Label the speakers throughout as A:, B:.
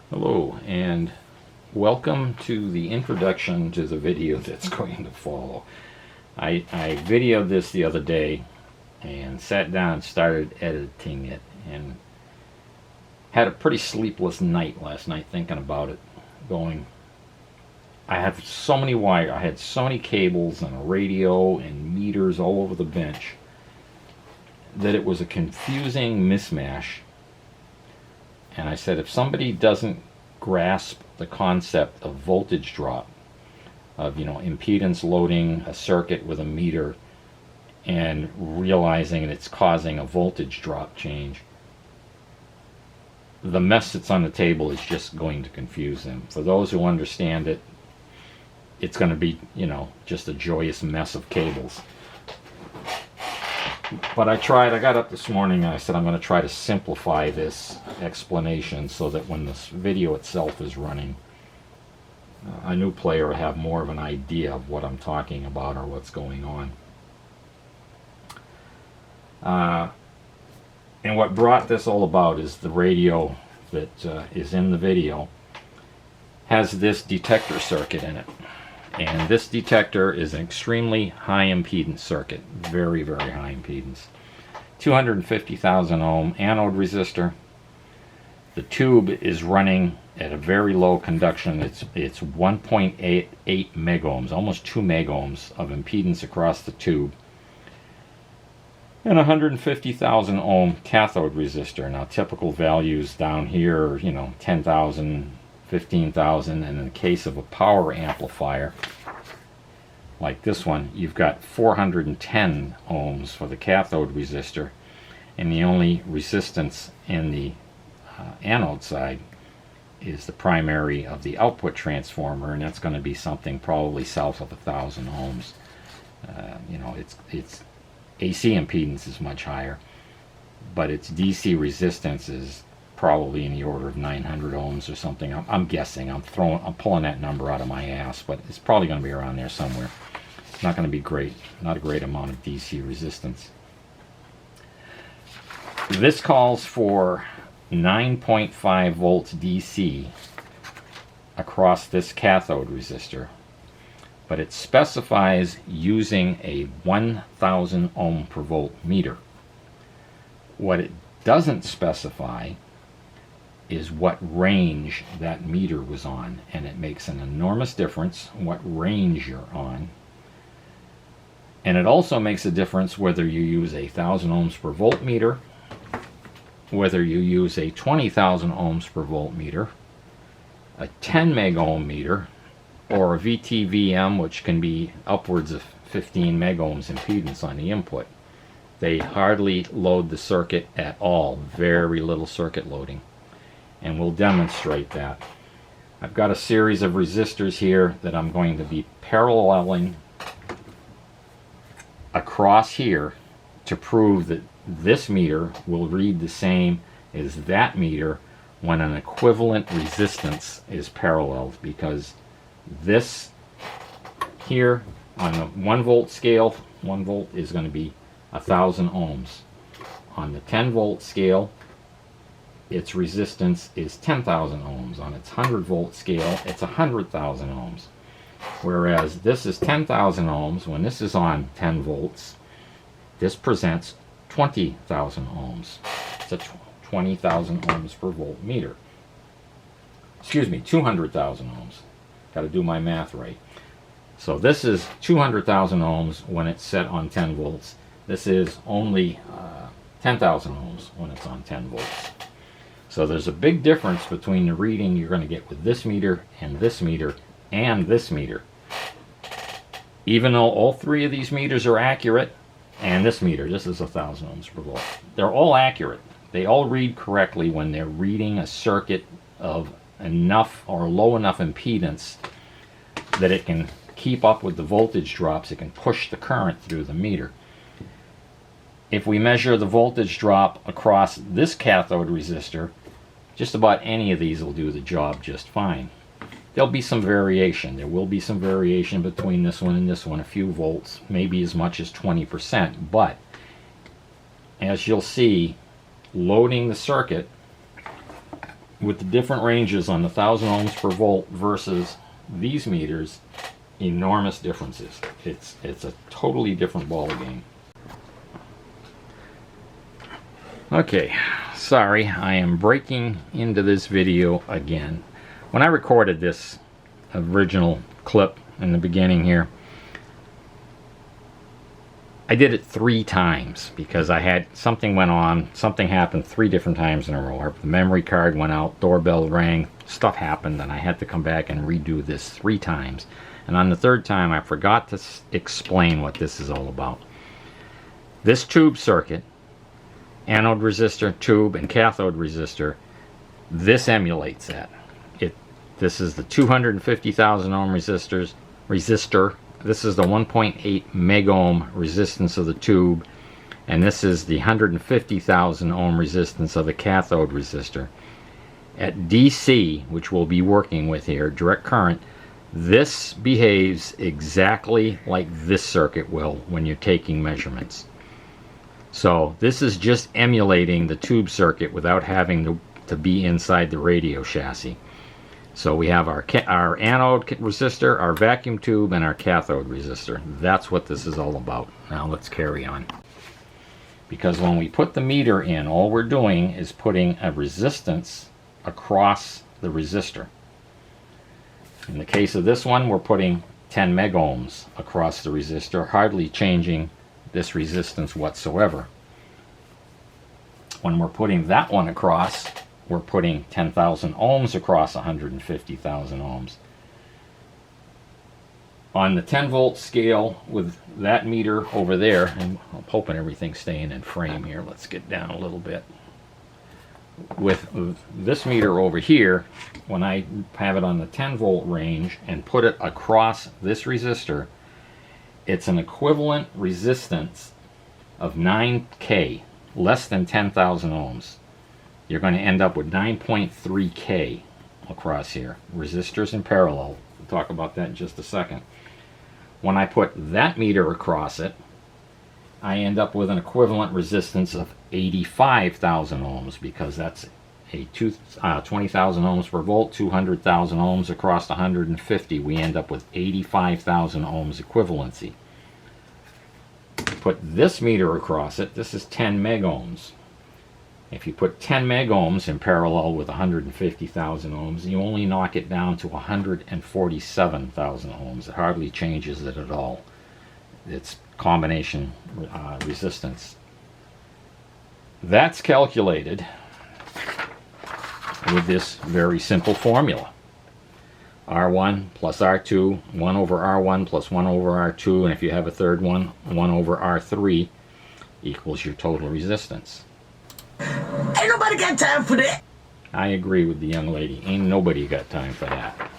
A: Hello and welcome to the introduction to the video that's going to follow. I videoed this the other day and sat down and started editing it and had a pretty sleepless night last night thinking about it. I had so many wires, I had so many cables and a radio and meters all over the bench that it was a confusing mismatch. And I said, if somebody doesn't grasp the concept of voltage drop, of impedance loading a circuit with a meter and realizing it's causing a voltage drop change, the mess that's on the table is just going to confuse them. For those who understand it, it's going to be, just a joyous mess of cables. But I got up this morning and I said I'm going to try to simplify this explanation so that when this video itself is running, a new player will have more of an idea of what I'm talking about or what's going on. And what brought this all about is the radio that is in the video has this detector circuit in it. And this detector is an extremely high impedance circuit, very, very high impedance. 250,000 ohm anode resistor. The tube is running at a very low conduction. It's 1.88 megohms, almost 2 megohms of impedance across the tube. And 150,000 ohm cathode resistor. Now typical values down here, 10,000, 15,000, and in the case of a power amplifier like this one, you've got 410 ohms for the cathode resistor, and the only resistance in the anode side is the primary of the output transformer, and that's going to be something probably south of 1,000 ohms. Its AC impedance is much higher, but its DC resistance is probably in the order of 900 ohms or something. I'm guessing. I'm pulling that number out of my ass, but it's probably going to be around there somewhere. It's not going to be great. Not a great amount of DC resistance. This calls for 9.5 volts DC across this cathode resistor, but it specifies using a 1,000 ohm per volt meter. What it doesn't specify is what range that meter was on, and it makes an enormous difference what range you're on. And it also makes a difference whether you use a 1,000 ohms per volt meter, whether you use a 20,000 ohms per volt meter, a 10 megohm meter, or a VTVM, which can be upwards of 15 megohms impedance on the input. They hardly load the circuit at all, very little circuit loading. And we'll demonstrate that. I've got a series of resistors here that I'm going to be paralleling across here to prove that this meter will read the same as that meter when an equivalent resistance is paralleled, because this here on the 1 volt scale, 1 volt is going to be 1,000 ohms. On the 10 volt scale, its resistance is 10,000 ohms. On its 100 volt scale, it's 100,000 ohms. Whereas this is 10,000 ohms. When this is on 10 volts, this presents 20,000 ohms. It's a 20,000 ohms per volt meter. Excuse me, 200,000 ohms. Got to do my math right. So this is 200,000 ohms when it's set on 10 volts. This is only 10,000 ohms when it's on 10 volts. So there's a big difference between the reading you're going to get with this meter and this meter and this meter. Even though all three of these meters are accurate, and this meter, this is 1,000 ohms per volt, they're all accurate. They all read correctly when they're reading a circuit of enough or low enough impedance that it can keep up with the voltage drops. It can push the current through the meter. If we measure the voltage drop across this cathode resistor, just about any of these will do the job just fine. There'll be some variation. There will be some variation between this one and this one, a few volts, maybe as much as 20%. But as you'll see, loading the circuit with the different ranges on the 1000 ohms per volt versus these meters, enormous differences. It's a totally different ball game. Okay, sorry, I am breaking into this video again. When I recorded this original clip in the beginning here, I did it 3 times because I had something went on, something happened 3 different times in a row. The memory card went out, doorbell rang, stuff happened, and I had to come back and redo this 3 times. And on the 3rd time, I forgot to explain what this is all about. This tube circuit, anode resistor, tube, and cathode resistor, this emulates that. This is the 250,000 ohm resistor. This is the 1.8 meg ohm resistance of the tube, and this is the 150,000 ohm resistance of the cathode resistor. At DC, which we'll be working with here, direct current, this behaves exactly like this circuit will when you're taking measurements. So this is just emulating the tube circuit without having to be inside the radio chassis. So we have our anode resistor, our vacuum tube, and our cathode resistor. That's what this is all about. Now let's carry on. Because when we put the meter in, all we're doing is putting a resistance across the resistor. In the case of this one, we're putting 10 meg ohms across the resistor, hardly changing this resistance whatsoever. When we're putting that one across, we're putting 10,000 ohms across 150,000 ohms. On the 10 volt scale with that meter over there, and I'm hoping everything's staying in frame here, let's get down a little bit. With this meter over here, when I have it on the 10 volt range and put it across this resistor, it's an equivalent resistance of 9K, less than 10,000 ohms. You're going to end up with 9.3K across here. Resistors in parallel. We'll talk about that in just a second. When I put that meter across it, I end up with an equivalent resistance of 85,000 ohms, because that's a 20,000 ohms per volt, 200,000 ohms across 150. We end up with 85,000 ohms equivalency. Put this meter across it, this is 10 meg ohms. If you put 10 meg ohms in parallel with 150,000 ohms, you only knock it down to 147,000 ohms. It hardly changes it at all. It's combination resistance. That's calculated with this very simple formula. R1 plus R2, 1 over R1 plus 1 over R2, and if you have a third one, 1 over R3 equals your total resistance.
B: Ain't nobody got time for that.
A: I agree with the young lady. Ain't nobody got time for that.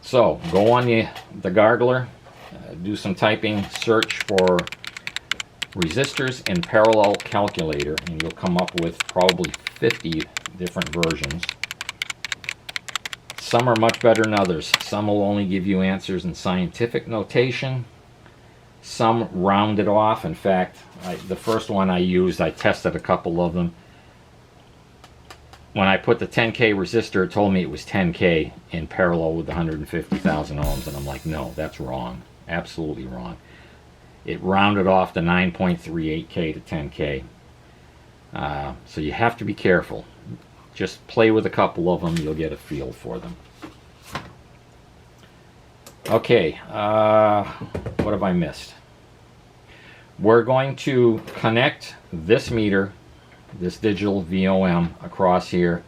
A: So, go on the gargler, do some typing, search for resistors in parallel calculator, and you'll come up with probably 50 different versions. Some are much better than others. Some will only give you answers in scientific notation. Some round it off. In fact, the first one I used, I tested a couple of them. When I put the 10K resistor, it told me it was 10K in parallel with the 150,000 ohms, and I'm like, no, that's wrong. Absolutely wrong. It rounded off to 9.38K to 10K. So you have to be careful. Just play with a couple of them, you'll get a feel for them. Okay, what have I missed? We're going to connect this meter, this digital VOM, across here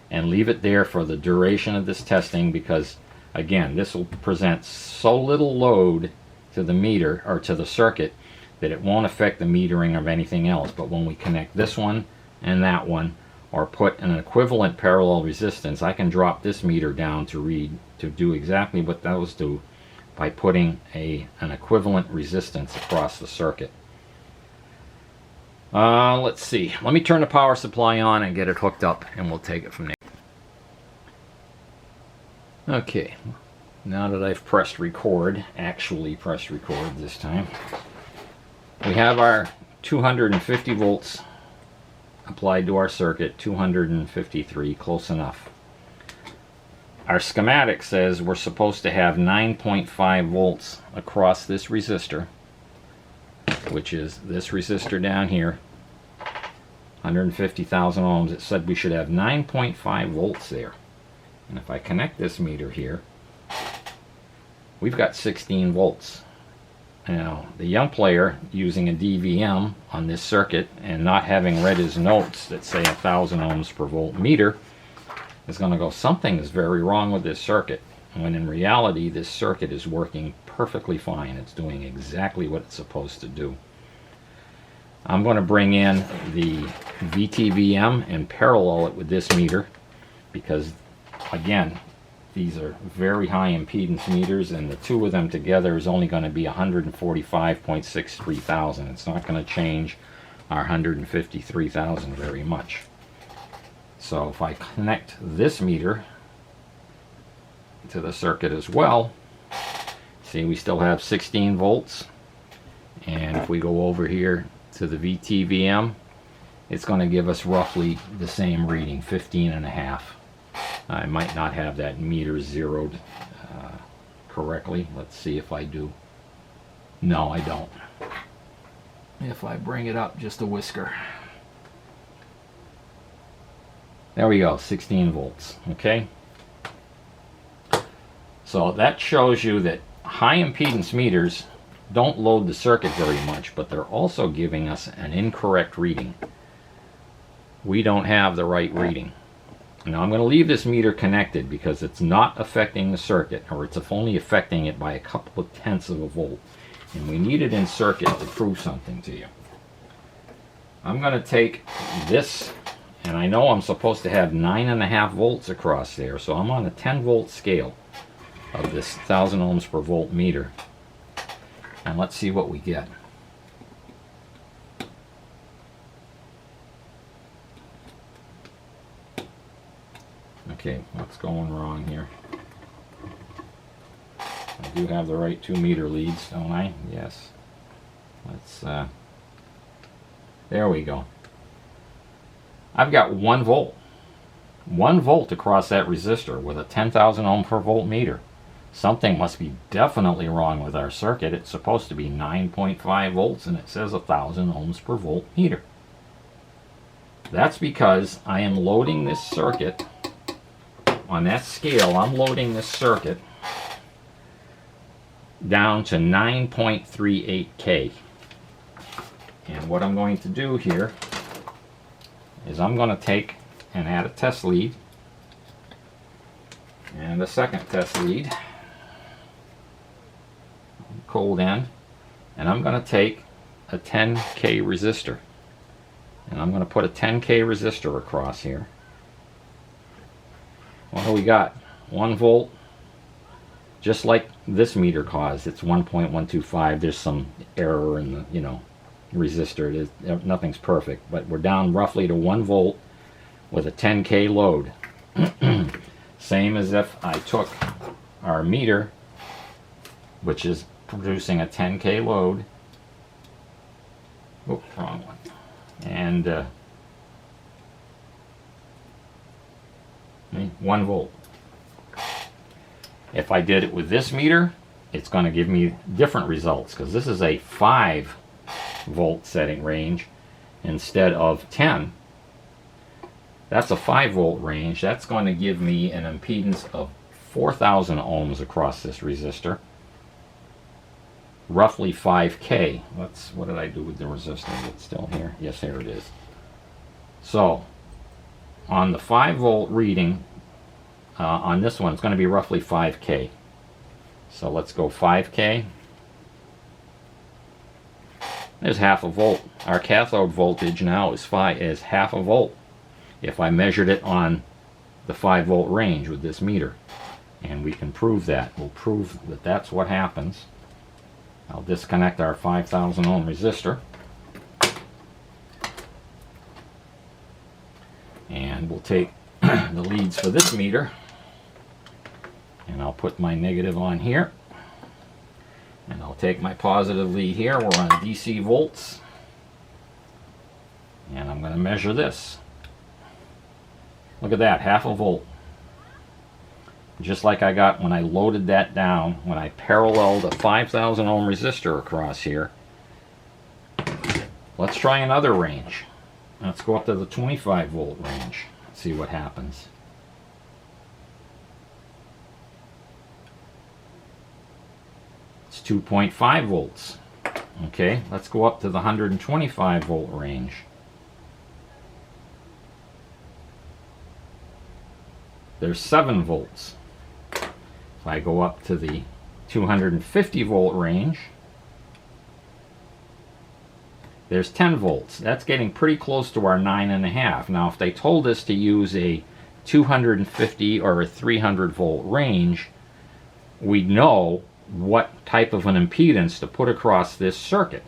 A: and leave it there for the duration of this testing, because again, this will present so little load to the meter or to the circuit that it won't affect the metering of anything else. But when we connect this one and that one, or put an equivalent parallel resistance, I can drop this meter down to do exactly what those do by putting an equivalent resistance across the circuit. Let's see. Let me turn the power supply on and get it hooked up, and we'll take it from there. Okay, now that I've pressed record, actually pressed record this time, we have our 250 volts applied to our circuit, 253, close enough. Our schematic says we're supposed to have 9.5 volts across this resistor, which is this resistor down here, 150,000 ohms. It said we should have 9.5 volts there. And if I connect this meter here, we've got 16 volts. Now, the young player using a DVM on this circuit and not having read his notes that say 1,000 ohms per volt meter is going to go, something is very wrong with this circuit, when in reality this circuit is working perfectly fine. It's doing exactly what it's supposed to do. I'm going to bring in the VTVM and parallel it with this meter, because again, these are very high impedance meters, and the two of them together is only going to be 145.63 thousand. It's not going to change our 153,000 very much. So if I connect this meter to the circuit as well, see, we still have 16 volts. And if we go over here to the VTVM, it's going to give us roughly the same reading, 15.5. I might not have that meter zeroed correctly. Let's see if I do. No, I don't. If I bring it up just a whisker. There we go, 16 volts. Okay? So that shows you that high impedance meters don't load the circuit very much, but they're also giving us an incorrect reading. We don't have the right reading. Now I'm going to leave this meter connected because it's not affecting the circuit, or it's only affecting it by a couple of tenths of a volt. And we need it in circuit to prove something to you. I'm going to take this, and I know I'm supposed to have 9.5 volts across there, so I'm on a 10 volt scale of this 1,000 ohms per volt meter. And let's see what we get. Okay, what's going wrong here? I do have the right 2 meter leads, don't I? Yes. Let's, there we go. I've got 1 volt. 1 volt across that resistor with a 10,000 ohm per volt meter. Something must be definitely wrong with our circuit. It's supposed to be 9.5 volts and it says 1,000 ohms per volt meter. That's because I am loading this circuit on that scale. I'm loading this circuit down to 9.38K. And what I'm going to do here is I'm going to take and add a test lead and a second test lead, cold end, and I'm going to take a 10K resistor, and I'm going to put a 10K resistor across here. What do we got? 1 volt, just like this meter caused. It's 1.125. There's some error in the, resistor. It is, nothing's perfect, but we're down roughly to 1 volt with a 10K load. Same as if I took our meter, which is producing a 10K load. Oops, wrong one. And 1 volt. If I did it with this meter, it's going to give me different results, because this is a 5 volt setting range instead of 10. That's a 5 volt range. That's going to give me an impedance of 4,000 ohms across this resistor, roughly 5K. What did I do with the resistor? It's still here. Yes, here it is. So on the 5 volt reading, on this one, it's going to be roughly 5K. So let's go 5K. There's half a volt. Our cathode voltage now is half a volt. If I measured it on the 5 volt range with this meter, and we can prove that. We'll prove that that's what happens. I'll disconnect our 5,000 ohm resistor, and we'll take the leads for this meter, and I'll put my negative on here, and I'll take my positive lead here. We're on DC volts, And I'm going to measure this. Look at that, 0.5 volt. Just like I got when I loaded that down, when I paralleled a 5,000 ohm resistor across here. Let's try another range. Let's go up to the 25 volt range. See what happens. It's 2.5 volts. Okay, let's go up to the 125 volt range. There's 7 volts. If I go up to the 250 volt range, there's 10 volts. That's getting pretty close to our 9.5. Now, if they told us to use a 250 or a 300 volt range, we'd know what type of an impedance to put across this circuit.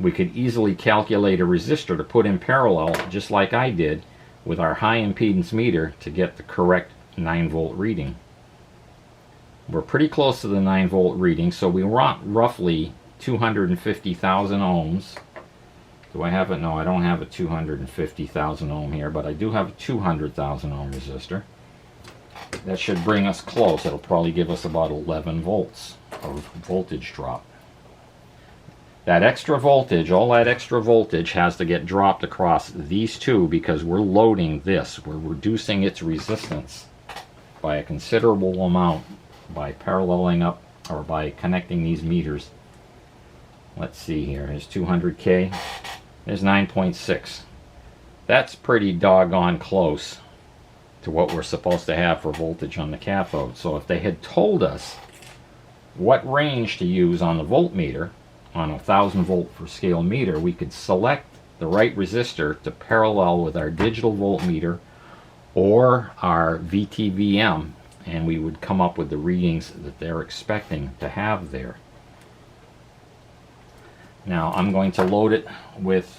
A: We could easily calculate a resistor to put in parallel, just like I did with our high impedance meter, to get the correct 9 volt reading. We're pretty close to the 9 volt reading, so we want roughly 250,000 ohms. Do I have it? No, I don't have a 250,000 ohm here, but I do have a 200,000 ohm resistor. That should bring us close. It'll probably give us about 11 volts of voltage drop. That extra voltage, all that extra voltage has to get dropped across these two because we're loading this. We're reducing its resistance by a considerable amount by paralleling up or by connecting these meters. Let's see here. There's 200K. There's 9.6. That's pretty doggone close to what we're supposed to have for voltage on the cathode. So if they had told us what range to use on the voltmeter, on a 1000 volt per scale meter, we could select the right resistor to parallel with our digital voltmeter or our VTVM, and we would come up with the readings that they're expecting to have there. Now I'm going to load it with,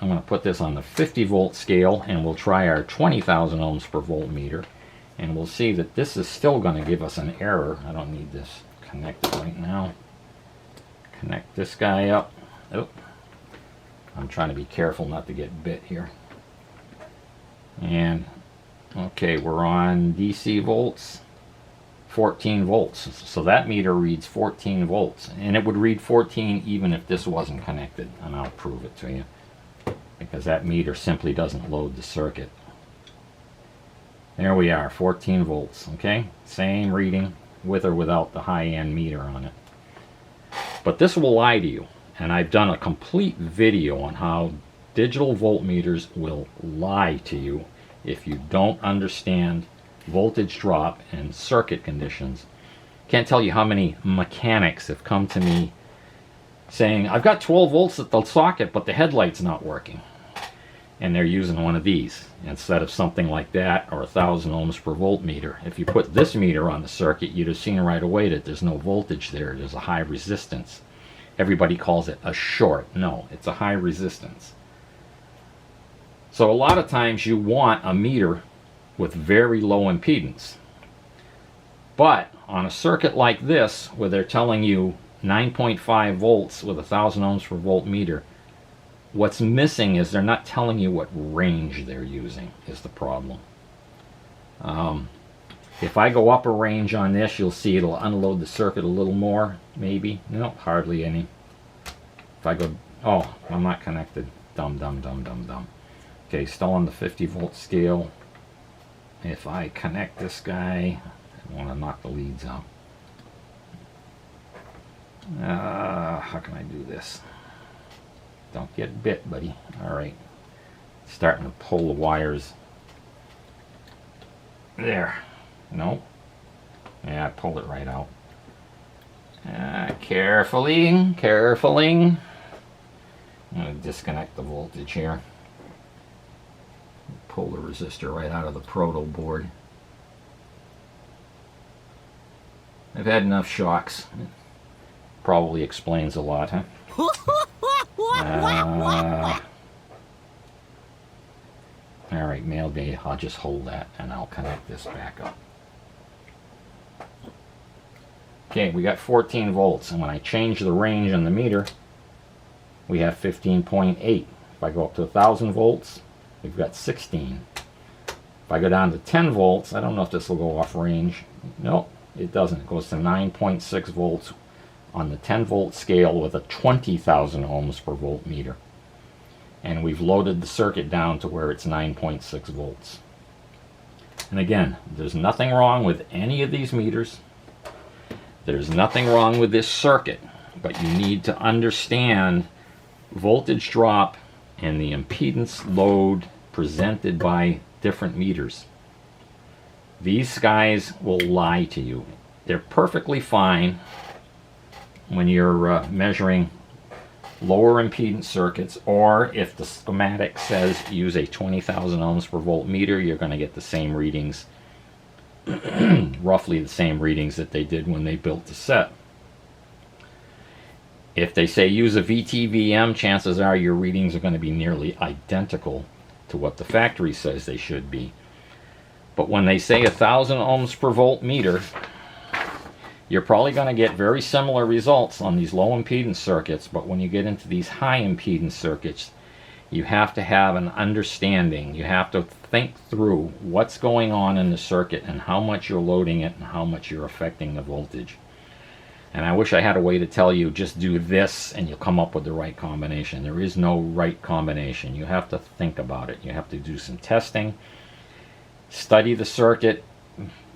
A: I'm going to put this on the 50 volt scale, and we'll try our 20,000 ohms per voltmeter, and we'll see that this is still going to give us an error. I don't need this connected right now. Connect this guy up. Oh, I'm trying to be careful not to get bit here. And okay, we're on DC volts, 14 volts. So that meter reads 14 volts, and it would read 14 even if this wasn't connected, and I'll prove it to you because that meter simply doesn't load the circuit. There we are, 14 volts. Okay, same reading with or without the high-end meter on it. But this will lie to you, and I've done a complete video on how digital voltmeters will lie to you if you don't understand voltage drop and circuit conditions. Can't tell you how many mechanics have come to me saying, I've got 12 volts at the socket, but the headlight's not working. And they're using one of these instead of something like that, or 1000 ohms per voltmeter. If you put this meter on the circuit, you'd have seen right away that there's no voltage there. There's a high resistance. Everybody calls it a short. No, it's a high resistance. So a lot of times you want a meter with very low impedance. But on a circuit like this, where they're telling you 9.5 volts with 1000 ohms per voltmeter, what's missing is they're not telling you what range they're using is the problem. If I go up a range on this, you'll see it'll unload the circuit a little more, maybe. No, hardly any. If I go, oh, I'm not connected. Dumb. Okay, still on the 50 volt scale. If I connect this guy, I want to knock the leads out. How can I do this? Don't get bit, buddy. Alright. Starting to pull the wires. There. Nope. Yeah, I pulled it right out. Carefully. I'm going to disconnect the voltage here. Pull the resistor right out of the proto board. I've had enough shocks. It probably explains a lot, huh? Alright, mail day. I'll just hold that and I'll connect this back up. Okay, we got 14 volts, and when I change the range on the meter, we have 15.8. If I go up to 1,000 volts, we've got 16. If I go down to 10 volts, I don't know if this will go off range. Nope, it doesn't. It goes to 9.6 volts on the 10 volt scale with a 20,000 ohms per volt meter. And we've loaded the circuit down to where it's 9.6 volts. And again, there's nothing wrong with any of these meters. There's nothing wrong with this circuit, but you need to understand voltage drop and the impedance load presented by different meters. These guys will lie to you. They're perfectly fine when you're measuring lower impedance circuits, or if the schematic says use a 20,000 ohms per volt meter, you're going to get the same readings, roughly the same readings that they did when they built the set. If they say use a VTVM, chances are your readings are going to be nearly identical to what the factory says they should be. But when they say 1,000 ohms per volt meter, you're probably going to get very similar results on these low impedance circuits, but when you get into these high impedance circuits, you have to have an understanding. You have to think through what's going on in the circuit and how much you're loading it and how much you're affecting the voltage. And I wish I had a way to tell you just do this and you'll come up with the right combination. There is no right combination. You have to think about it. You have to do some testing, study the circuit,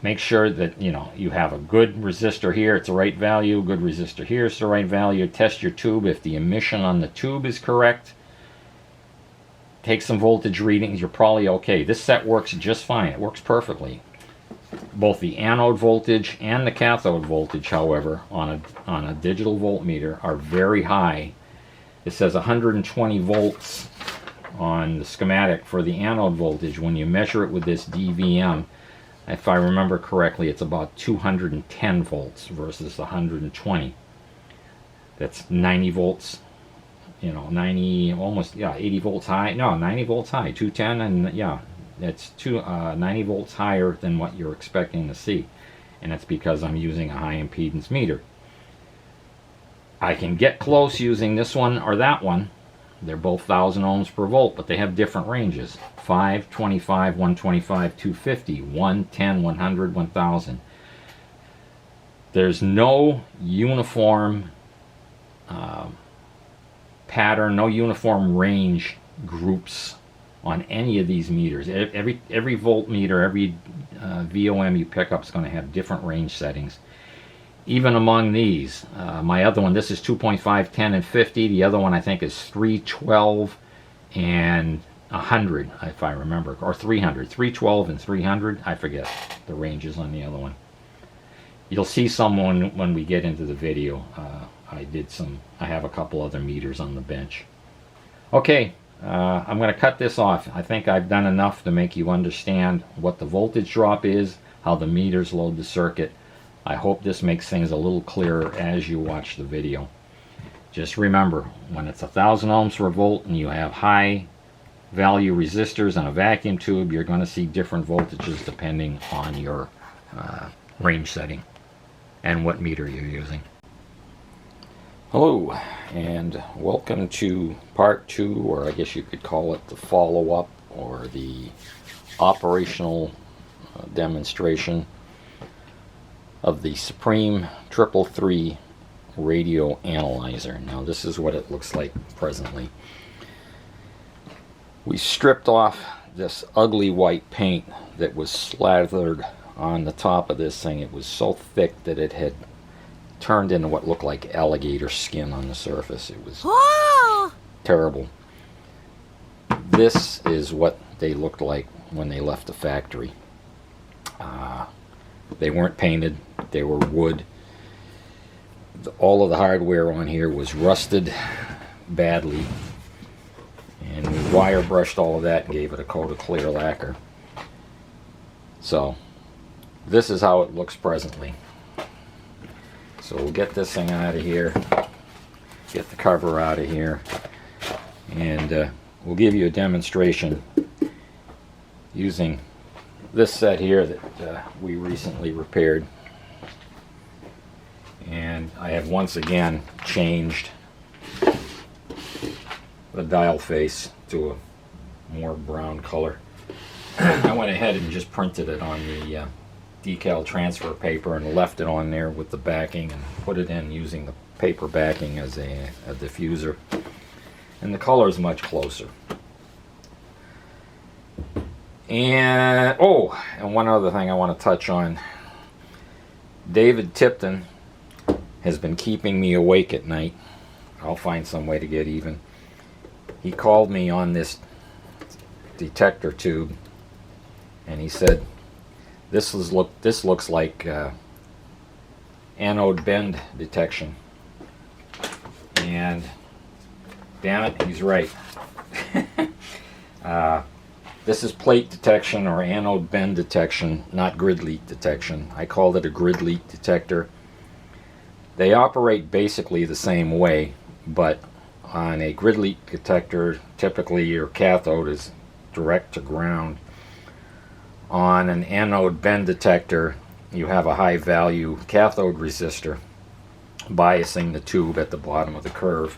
A: make sure that you have a good resistor here, it's the right value, good resistor here, it's the right value. Test your tube. If the emission on the tube is correct, take some voltage readings, you're probably okay. This set works just fine. It works perfectly. Both the anode voltage and the cathode voltage, however, on a digital voltmeter are very high. It says 120 volts on the schematic for the anode voltage. When you measure it with this DVM, if I remember correctly, it's about 210 volts versus 120. That's 90 volts, 90, almost, 80 volts high. No, 90 volts high, 210, and yeah, it's 90 volts higher than what you're expecting to see. And that's because I'm using a high impedance meter. I can get close using this one or that one. They're both 1,000 ohms per volt, but they have different ranges. 5, 25, 125, 250, 110, 100, 1000. There's no uniform pattern, no uniform range groups on any of these meters. Every voltmeter, every VOM you pick up is going to have different range settings. Even among these, my other one, this is 2.5, 10, and 50. The other one I think is 312 and 100, if I remember, or 300. 312 and 300. I forget the ranges on the other one. You'll see some when we get into the video. I have a couple other meters on the bench. Okay, I'm going to cut this off. I think I've done enough to make you understand what the voltage drop is, how the meters load the circuit. I hope this makes things a little clearer as you watch the video. Just remember, when it's 1,000 ohms per volt and you have high value resistors on a vacuum tube, you're going to see different voltages depending on your range setting and what meter you're using. Hello, and welcome to part 2, or I guess you could call it the follow-up or the operational demonstration of the Supreme 333 radio analyzer. Now this is what it looks like presently. We stripped off this ugly white paint that was slathered on the top of this thing. It was so thick that it had turned into what looked like alligator skin on the surface. It was terrible. This is what they looked like when they left the factory. They weren't painted, they were wood. All of the hardware on here was rusted badly, and we wire brushed all of that and gave it a coat of clear lacquer. So this is how it looks presently. So we'll get this thing out of here, get the cover out of here, and we'll give you a demonstration using this set here that we recently repaired. And I have once again changed the dial face to a more brown color. I went ahead and just printed it on the decal transfer paper and left it on there with the backing and put it in using the paper backing as a diffuser. And the color is much closer. And and one other thing I want to touch on. David Tipton has been keeping me awake at night. I'll find some way to get even. He called me on this detector tube and he said, this looks like anode bend detection. And damn it, he's right. This is plate detection or anode bend detection, not grid leak detection. I called it a grid leak detector. They operate basically the same way, but on a grid leak detector, typically your cathode is direct to ground. On an anode bend detector, you have a high value cathode resistor biasing the tube at the bottom of the curve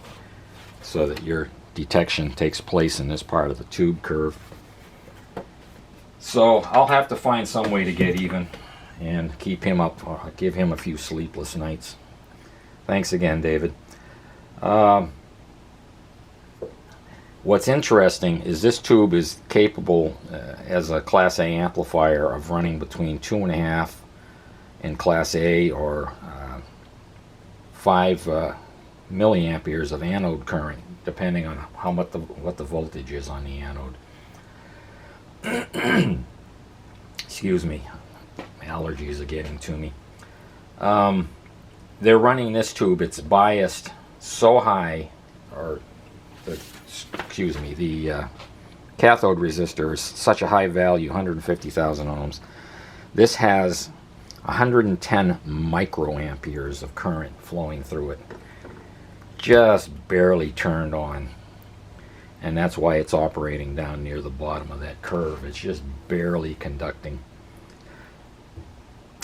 A: so that your detection takes place in this part of the tube curve. So I'll have to find some way to get even and keep him up, give him a few sleepless nights. Thanks again, David. What's interesting is this tube is capable as a Class A amplifier of running between 2.5 in Class A or 5 milliamperes of anode current, depending on what the voltage is on the anode. Excuse me, my allergies are getting to me. They're running this tube, it's biased so high, or the cathode resistor is such a high value, 150,000 ohms. This has 110 microamperes of current flowing through it, just barely turned on. And that's why it's operating down near the bottom of that curve. It's just barely conducting.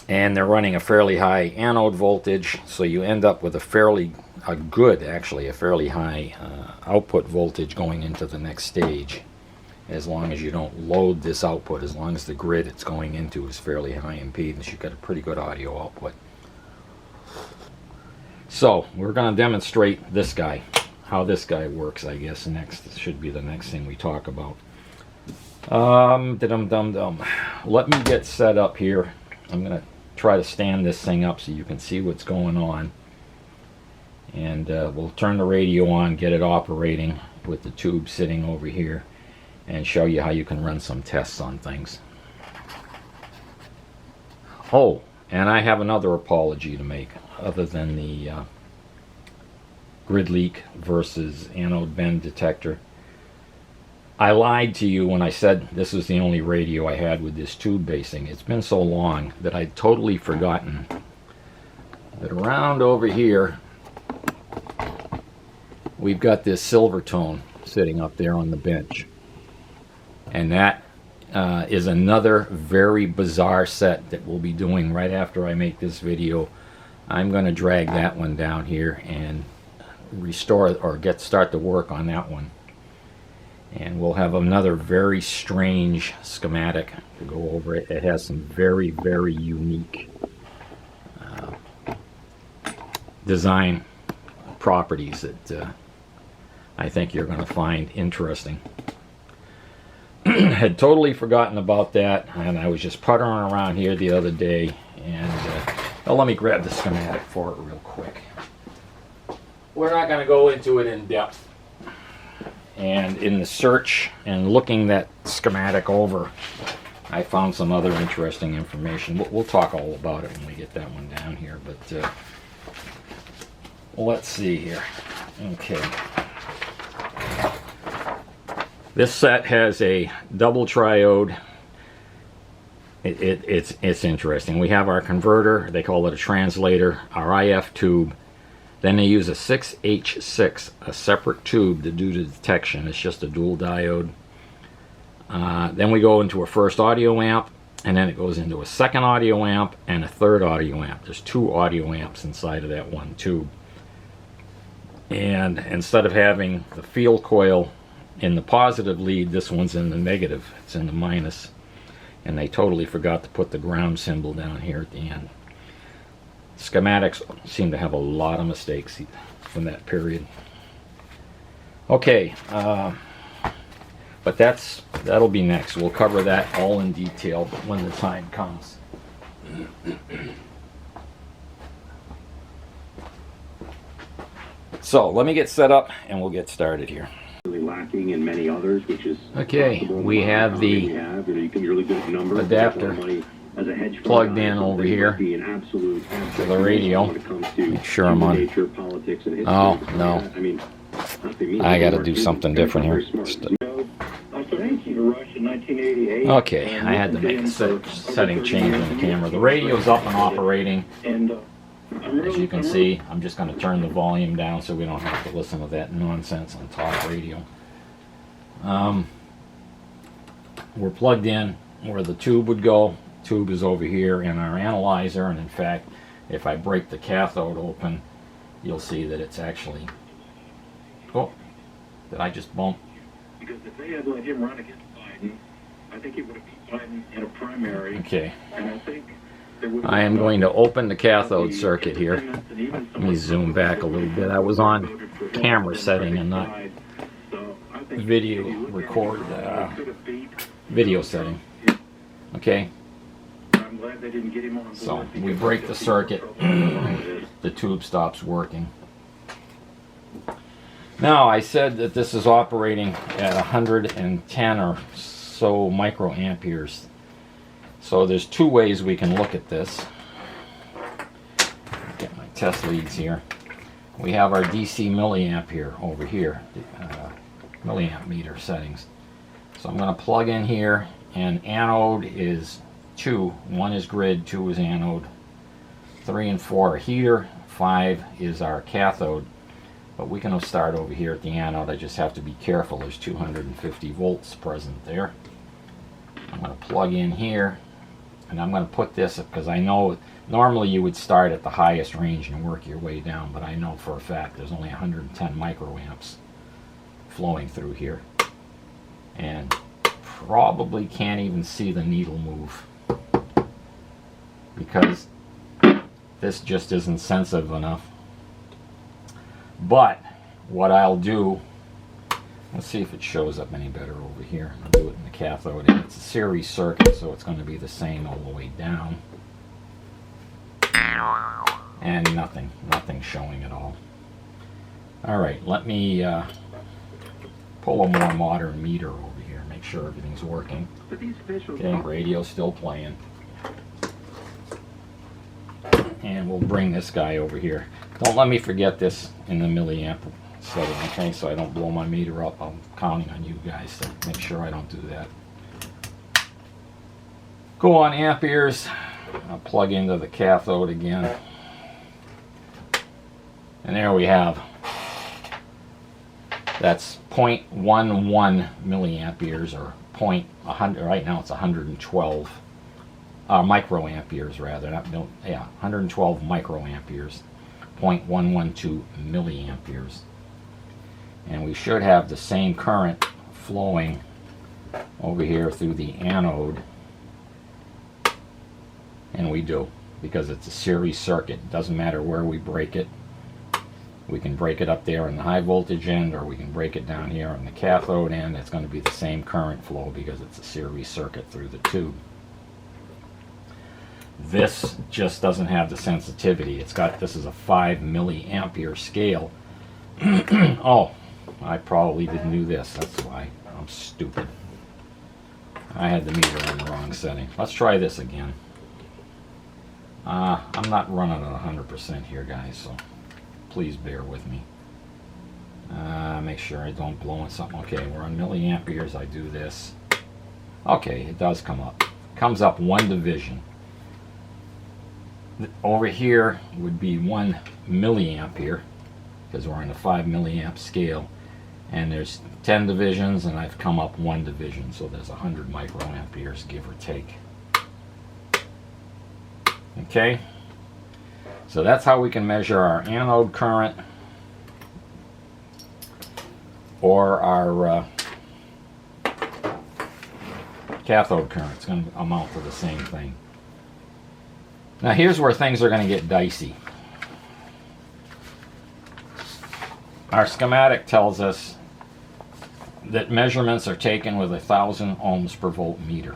A: And they're running a fairly high anode voltage, so you end up with a fairly high output voltage going into the next stage, as long as you don't load this output. As long as the grid it's going into is fairly high impedance, you've got a pretty good audio output. So we're going to demonstrate this guy. How this guy works, I guess, next should be the next thing we talk about. Let me get set up here. I'm going to try to stand this thing up so you can see what's going on. And we'll turn the radio on, get it operating with the tube sitting over here, and show you how you can run some tests on things. Oh, and I have another apology to make, other than the grid leak versus anode bend detector. I lied to you when I said this was the only radio I had with this tube basing. It's been so long that I'd totally forgotten that around over here we've got this Silvertone sitting up there on the bench. And that is another very bizarre set that we'll be doing right after I make this video. I'm going to drag that one down here and restore or start to work on that one, and we'll have another very strange schematic to go over. It has some very, very unique design properties that I think you're going to find interesting. Had totally forgotten about that, and I was just puttering around here the other day, and let me grab the schematic for it real quick. We're not going to go into it in depth. And in the search and looking that schematic over, I found some other interesting information. We'll talk all about it when we get that one down here. But let's see here. Okay. This set has a double triode. It's interesting. We have our converter. They call it a translator. Our IF tube. Then they use a 6H6, a separate tube to do the detection. It's just a dual diode. Then we go into a first audio amp, and then it goes into a second audio amp and a third audio amp. There's 2 audio amps inside of that one tube. And instead of having the field coil in the positive lead, this one's in the negative. It's in the minus. And they totally forgot to put the ground symbol down here at the end. Schematics seem to have a lot of mistakes from that period. Okay, but that'll be next. We'll cover that all in detail when the time comes. So let me get set up and we'll get started here.
C: Lacking in many others, which is
A: okay. We have the adapter plugged in over here to the radio. Make sure I'm on. Oh no, I got to do something different here. Okay, I had to make a setting change in the camera. The radio's up and operating. As you can see, I'm just going to turn the volume down so we don't have to listen to that nonsense on talk radio. We're plugged in where the tube would go. Tube is over here in our analyzer, and in fact, if I break the cathode open, you'll see that it's actually... Oh, did I just bump?
C: Because if they had let him run against Biden, I think it would have beat Biden in a primary.
A: Okay.
C: And I think
A: I am going to open the cathode circuit here. Let me zoom back a little bit. I was on camera setting and not video record video setting. Okay. So we break the circuit. The tube stops working. Now I said that this is operating at 110 or so microamperes. So there's two ways we can look at this. Get my test leads here. We have our DC milliamp here over here, milliamp meter settings. So I'm going to plug in here, and anode is 2. 1 is grid, 2 is anode. 3 and 4 are heater, 5 is our cathode. But we can start over here at the anode. I just have to be careful. There's 250 volts present there. I'm going to plug in here. And I'm going to put this, because I know normally you would start at the highest range and work your way down, but I know for a fact there's only 110 microamps flowing through here. And probably can't even see the needle move, because this just isn't sensitive enough. But what I'll do, let's see if it shows up any better over here. I'll do it in the cathode. And it's a series circuit, so it's going to be the same all the way down. And nothing showing at all. Alright, let me pull a more modern meter over here, make sure everything's working. Okay, radio's still playing. And we'll bring this guy over here. Don't let me forget this in the milliamp setting, okay, so I don't blow my meter up. I'm counting on you guys to make sure I don't do that. Go on amperes. I'll plug into the cathode again. And there we have. That's 0.11 milliamperes, or 100. Right now it's 112 microamperes rather. Not, yeah, 112 microamperes. 0.112 milliamperes. And we should have the same current flowing over here through the anode. And we do, because it's a series circuit. It doesn't matter where we break it. We can break it up there in the high voltage end, or we can break it down here on the cathode end. It's going to be the same current flow because it's a series circuit through the tube. This just doesn't have the sensitivity. This is a 5 milliampere scale. Oh, I probably didn't do this. That's why I'm stupid. I had the meter in the wrong setting. Let's try this again. I'm not running at 100% here, guys, so please bear with me. Make sure I don't blow in something. Okay, we're on milliamperes. I do this. Okay, it does come up. Comes up 1 division. Over here would be 1 milliampere, because we're on a 5 milliamp scale, and there's 10 divisions, and I've come up 1 division, so there's 100 microamperes, give or take. Okay, so that's how we can measure our anode current or our cathode current. It's going to amount to the same thing. Now here's where things are going to get dicey. Our schematic tells us that measurements are taken with 1,000 ohms per volt meter.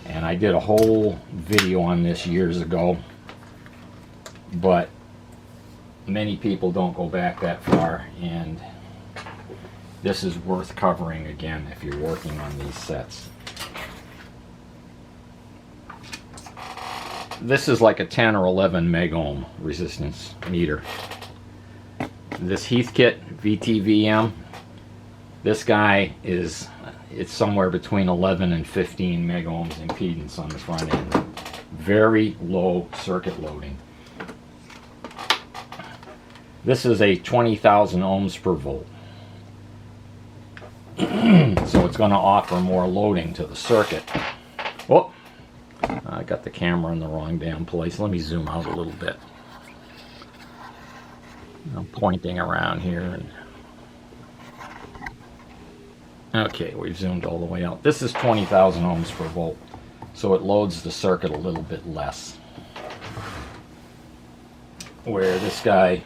A: And I did a whole video on this years ago, but many people don't go back that far, and this is worth covering again if you're working on these sets. This is like a 10 or 11 meg ohm resistance meter. This Heathkit VTVM, this guy is, it's somewhere between 11 and 15 meg ohms impedance on the front end. Very low circuit loading. This is a 20,000 ohms per volt. So it's going to offer more loading to the circuit. Whoop! I got the camera in the wrong damn place. Let me zoom out a little bit. I'm pointing around here. And okay, we've zoomed all the way out. This is 20,000 ohms per volt, so it loads the circuit a little bit less. Where this guy,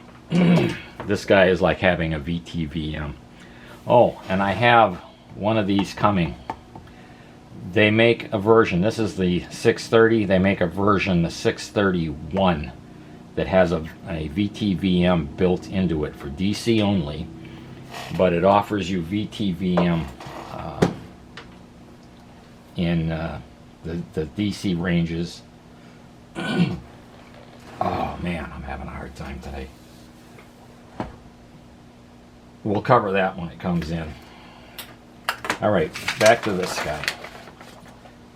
A: this guy is like having a VTVM. Oh, and I have one of these coming. They make a version, this is the 630, they make a version, the 631, that has a VTVM built into it for DC only, but it offers you VTVM in the DC ranges. Oh man, I'm having a hard time today. We'll cover that when it comes in. Alright, back to this guy.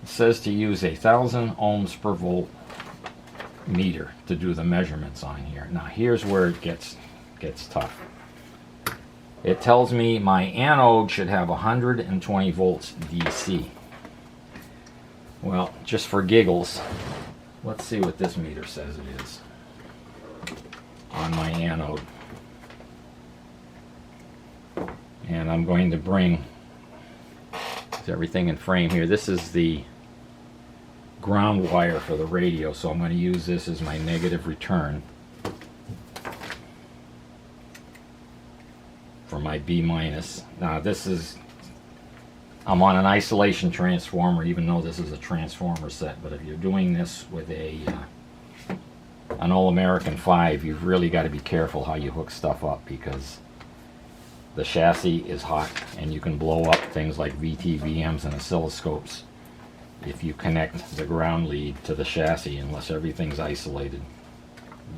A: It says to use 1,000 ohms per volt meter to do the measurements on here. Now here's where it gets tough. It tells me my anode should have 120 volts DC. Well, just for giggles, let's see what this meter says it is on my anode. And I'm going to bring everything in frame here. This is the ground wire for the radio, so I'm going to use this as my negative return for my B minus. Now this is, I'm on an isolation transformer, even though this is a transformer set, but if you're doing this with an All-American 5, you've really got to be careful how you hook stuff up, because the chassis is hot and you can blow up things like VTVMs and oscilloscopes if you connect the ground lead to the chassis, unless everything's isolated.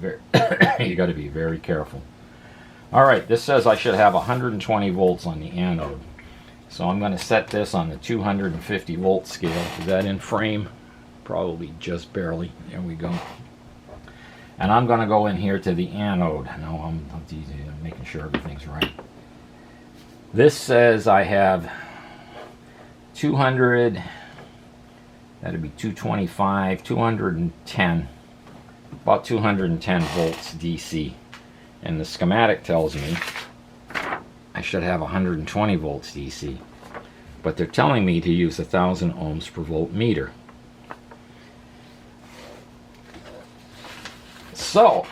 A: You got to be very careful. Alright, this says I should have 120 volts on the anode. So I'm going to set this on the 250 volt scale. Is that in frame? Probably just barely. There we go. And I'm going to go in here to the anode. Now I'm making sure everything's right. This says I have 200, that'd be 225, 210, about 210 volts DC. And the schematic tells me I should have 120 volts DC. But they're telling me to use 1,000 ohms per volt meter. So,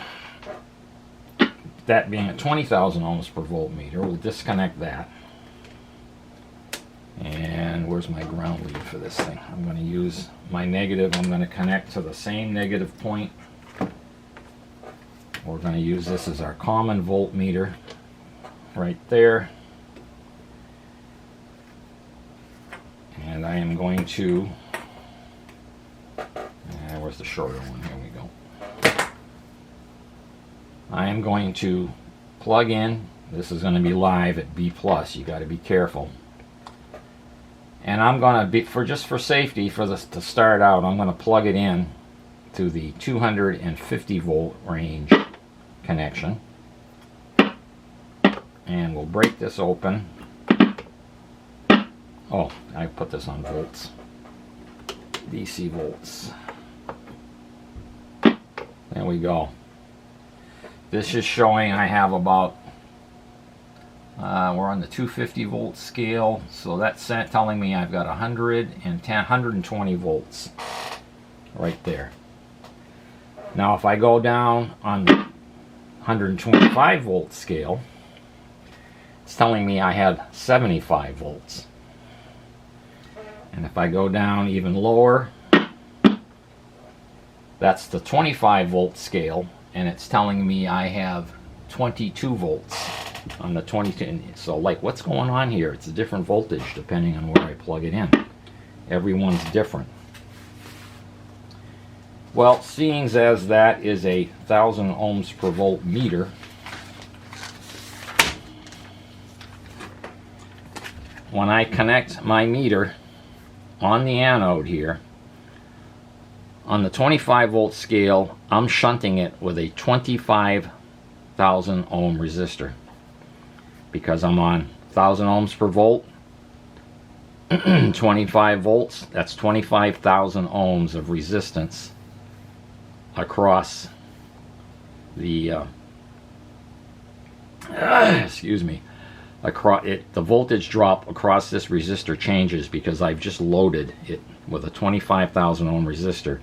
A: that being a 20,000 ohms per volt meter, we'll disconnect that. And where's my ground lead for this thing? I'm going to use my negative. I'm going to connect to the same negative point. We're going to use this as our common voltmeter right there. And I am going to, where's the shorter one? Here we go. I am going to plug in. This is going to be live at B+. You got to be careful. And I'm going to be, just for safety, to start out, I'm going to plug it in to the 250 volt range connection. And we'll break this open. Oh, I put this on volts. DC volts. There we go. This is showing I have about We're on the 250 volt scale, so that's telling me I've got 120 volts right there. Now if I go down on the 125 volt scale, it's telling me I have 75 volts. And if I go down even lower, that's the 25 volt scale, and it's telling me I have 22 volts on the 22. So like, what's going on here? It's a different voltage depending on where I plug it in. Everyone's different. Well, seeing as that is a 1000 ohms per volt meter, when I connect my meter on the anode here, on the 25 volt scale, I'm shunting it with a 25,000 ohm resistor because I'm on 1000 ohms per volt. 25 volts, that's 25,000 ohms of resistance across the excuse me, across it. The voltage drop across this resistor changes because I've just loaded it with a 25,000 ohm resistor.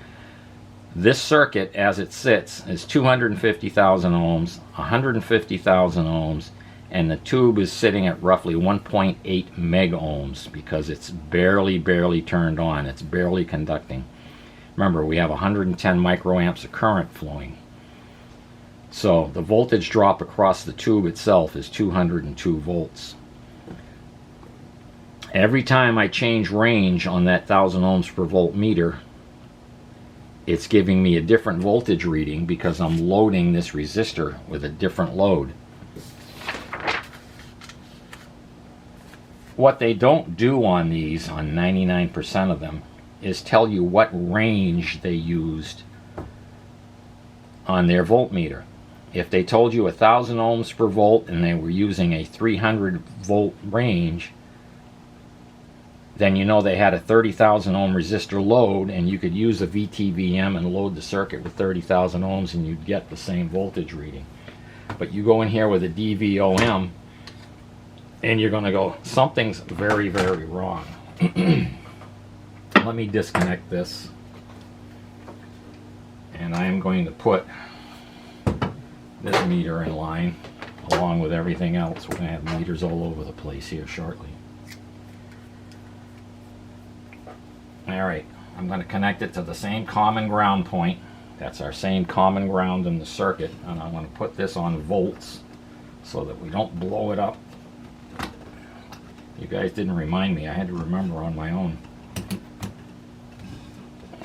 A: This circuit as it sits is 250,000 ohms, 150,000 ohms, and the tube is sitting at roughly 1.8 meg ohms because it's barely turned on. It's barely conducting. Remember, we have 110 microamps of current flowing. So the voltage drop across the tube itself is 202 volts. Every time I change range on that 1000 ohms per volt meter, it's giving me a different voltage reading because I'm loading this resistor with a different load. What they don't do on these, on 99% of them, is tell you what range they used on their voltmeter. If they told you 1000 ohms per volt and they were using a 300 volt range, then you know they had a 30,000 ohm resistor load, and you could use a VTVM and load the circuit with 30,000 ohms and you'd get the same voltage reading. But you go in here with a DVOM and you're going to go, something's very wrong. Let me disconnect this, and I am going to put this meter in line along with everything else. We're going to have meters all over the place here shortly. Alright, I'm going to connect it to the same common ground point. That's our same common ground in the circuit, and I'm going to put this on volts so that we don't blow it up. You guys didn't remind me. I had to remember on my own.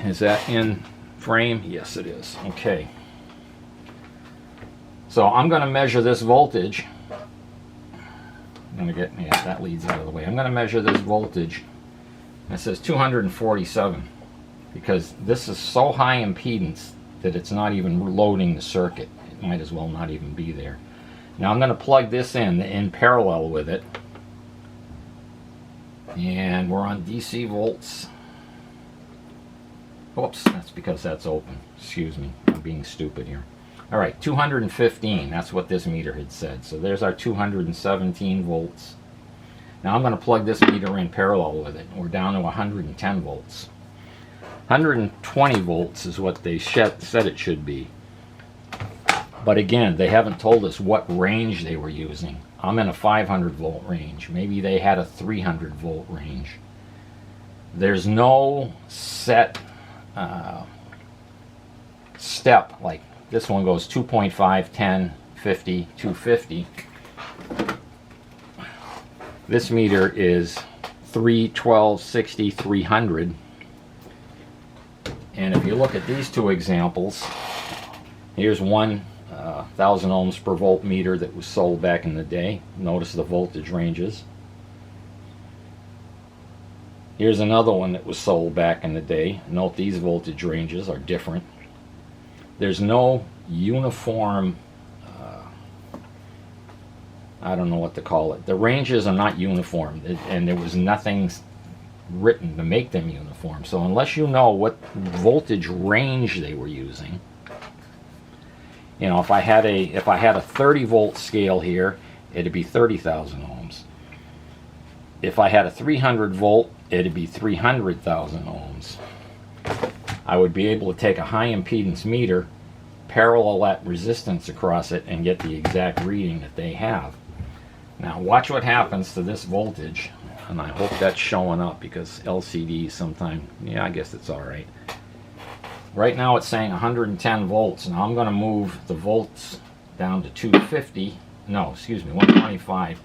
A: Is that in frame? Yes, it is. Okay. So I'm going to measure this voltage. I'm going to get, yeah, that leads out of the way. I'm going to measure this voltage. It says 247 because this is so high impedance that it's not even loading the circuit. It might as well not even be there. Now I'm going to plug this in parallel with it. And we're on DC volts. Oops, that's because that's open. Excuse me, I'm being stupid here. Alright, 215, that's what this meter had said. So there's our 217 volts. Now I'm going to plug this meter in parallel with it. We're down to 110 volts. 120 volts is what they said it should be. But again, they haven't told us what range they were using. I'm in a 500 volt range. Maybe they had a 300 volt range. There's no set step, like this one goes 2.5, 10, 50, 250. This meter is 3, 12, 60, 300. And if you look at these two examples, here's one 1000 ohms per volt meter that was sold back in the day. Notice the voltage ranges. Here's another one that was sold back in the day. Note these voltage ranges are different. There's no uniform, I don't know what to call it. The ranges are not uniform, and there was nothing written to make them uniform. So unless you know what voltage range they were using, you know, if I had a 30 volt scale here, it'd be 30,000 ohms. If I had a 300 volt, it'd be 300,000 ohms. I would be able to take a high impedance meter, parallel that resistance across it, and get the exact reading that they have. Now watch what happens to this voltage, and I hope that's showing up because LCD sometimes, yeah, I guess it's alright. Right now it's saying 110 volts. Now I'm going to move the volts down to 250, no, excuse me, 125.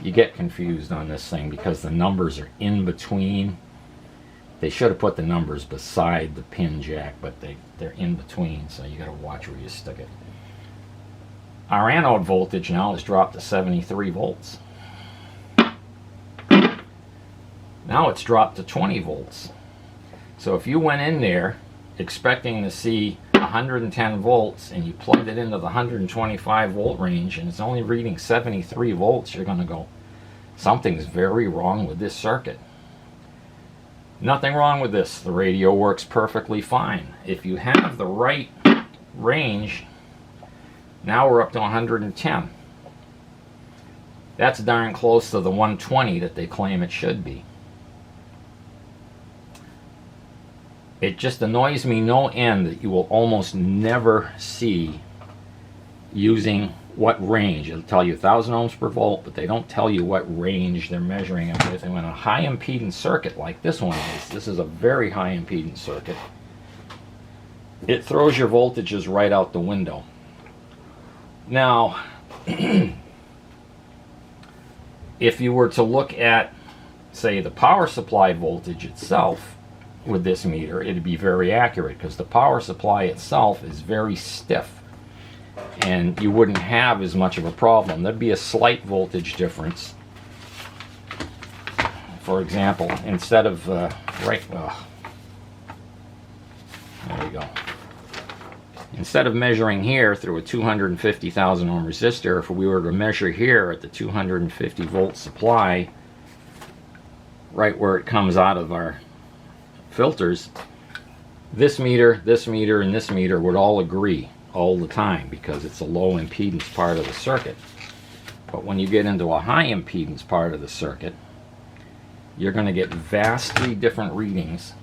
A: You get confused on this thing because the numbers are in between. They should have put the numbers beside the pin jack, but they're in between, so you got to watch where you stick it. Our anode voltage now has dropped to 73 volts. Now it's dropped to 20 volts. So if you went in there expecting to see 110 volts and you plugged it into the 125 volt range and it's only reading 73 volts, you're going to go, something's very wrong with this circuit. Nothing wrong with this. The radio works perfectly fine. If you have the right range, now we're up to 110. That's darn close to the 120 that they claim it should be. It just annoys me no end that you will almost never see using what range. It'll tell you 1,000 ohms per volt, but they don't tell you what range they're measuring it with. And when a high impedance circuit like this one is, this is a very high impedance circuit, it throws your voltages right out the window. Now, if you were to look at, say, the power supply voltage itself, with this meter, it'd be very accurate because the power supply itself is very stiff and you wouldn't have as much of a problem. There'd be a slight voltage difference. For example, instead of there we go. Instead of measuring here through a 250,000 ohm resistor, if we were to measure here at the 250 volt supply, right where it comes out of our filters, this meter, and this meter would all agree all the time because it's a low impedance part of the circuit. But when you get into a high impedance part of the circuit, you're going to get vastly different readings.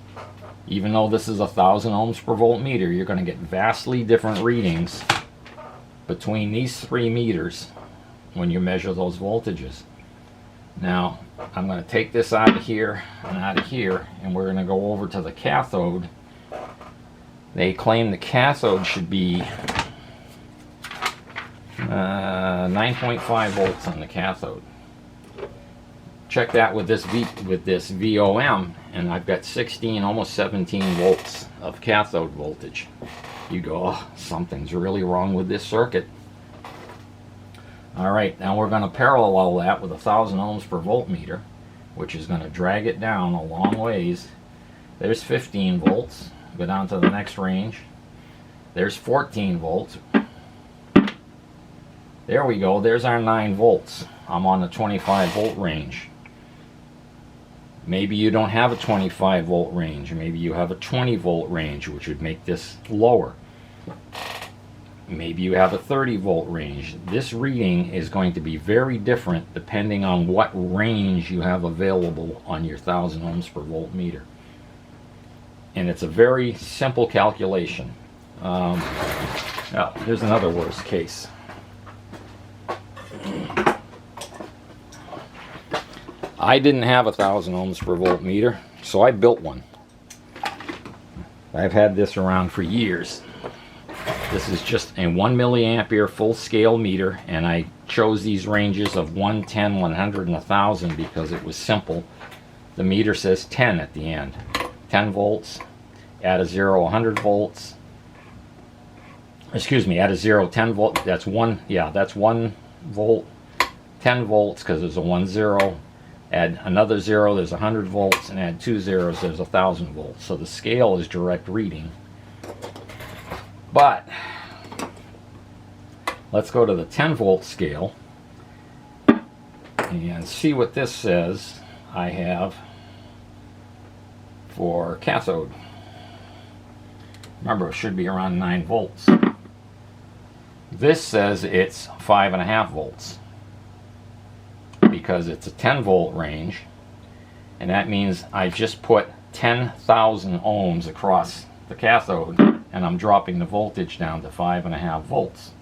A: Even though this is 1,000 ohms per volt meter, you're going to get vastly different readings between these three meters when you measure those voltages. Now, I'm going to take this out of here and out of here, and we're going to go over to the cathode. They claim the cathode should be 9.5 volts on the cathode. Check that with this VOM, and I've got 16, almost 17 volts of cathode voltage. You go, oh, something's really wrong with this circuit. Alright, now we're going to parallel that with 1,000 ohms per voltmeter, which is going to drag it down a long ways. There's 15 volts. Go down to the next range. There's 14 volts. There we go. There's our 9 volts. I'm on the 25 volt range. Maybe you don't have a 25 volt range. Maybe you have a 20 volt range, which would make this lower. Maybe you have a 30 volt range. This reading is going to be very different depending on what range you have available on your 1,000 ohms per volt meter. And it's a very simple calculation. Here's another worst case. I didn't have a 1,000 ohms per volt meter, so I built one. I've had this around for years. This is just a 1 milliampere full scale meter, and I chose these ranges of 1, 10, 100, and 1,000 because it was simple. The meter says 10 at the end. 10 volts, add a 0, 100 volts. Excuse me, add a 0, 10 volt. That's 1, yeah, that's 1 volt, 10 volts because there's a 1 0. Add another 0, there's 100 volts, and add 2 zeros, there's 1,000 volts. So the scale is direct reading. But let's go to the 10 volt scale and see what this says I have for cathode. Remember, it should be around 9 volts. This says it's 5.5 volts. because it's a 10 volt range, and that means I just put 10,000 ohms across the cathode, and I'm dropping the voltage down to 5.5 volts.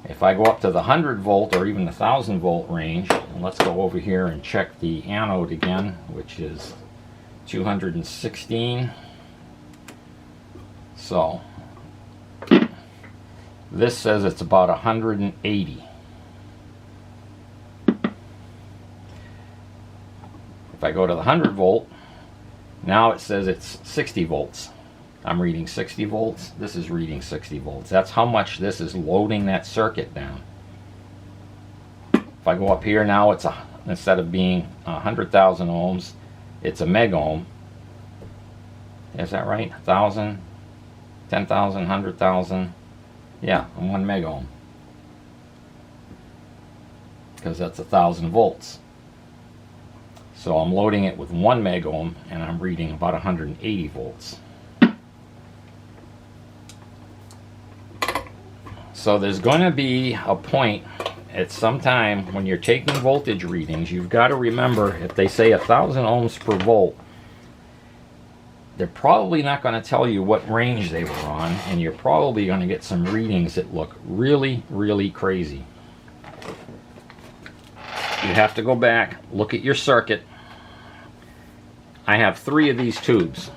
A: If I go up to the 100 volt or even the 1000 volt range, and let's go over here and check the anode again, which is 216. So this says it's about 180. If I go to the 100 volt, now it says it's 60 volts. I'm reading 60 volts. This is reading 60 volts. That's how much this is loading that circuit down. If I go up here now, it's instead of being 100,000 ohms, it's a meg ohm. Is that right? 1,000, 10,000, 100,000. Yeah, 1 meg ohm. Because that's 1,000 volts. So I'm loading it with 1 meg ohm, and I'm reading about 180 volts. So there's going to be a point at some time when you're taking voltage readings. You've got to remember, if they say 1,000 ohms per volt, they're probably not going to tell you what range they were on, and you're probably going to get some readings that look really, really crazy. You have to go back, look at your circuit. I have 3 of these tubes.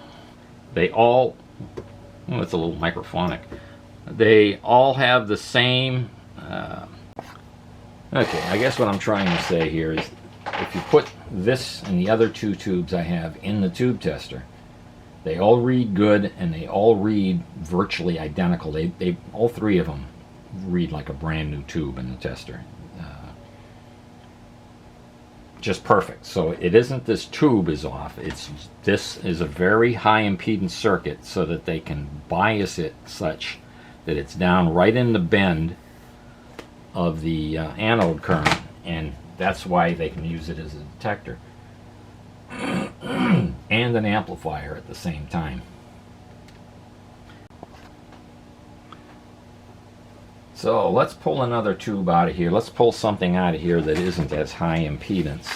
A: They all, oh, it's a little microphonic. They all have the same, okay, I guess what I'm trying to say here is, if you put this and the other 2 tubes I have in the tube tester, they all read good, and they all read virtually identical. They all 3 of them read like a brand new tube in the tester. Just perfect. So it isn't this tube is off. This is a very high impedance circuit, so that they can bias it such that it's down right in the bend of the anode current, and that's why they can use it as a detector and an amplifier at the same time. So let's pull another tube out of here. Let's pull something out of here that isn't as high impedance.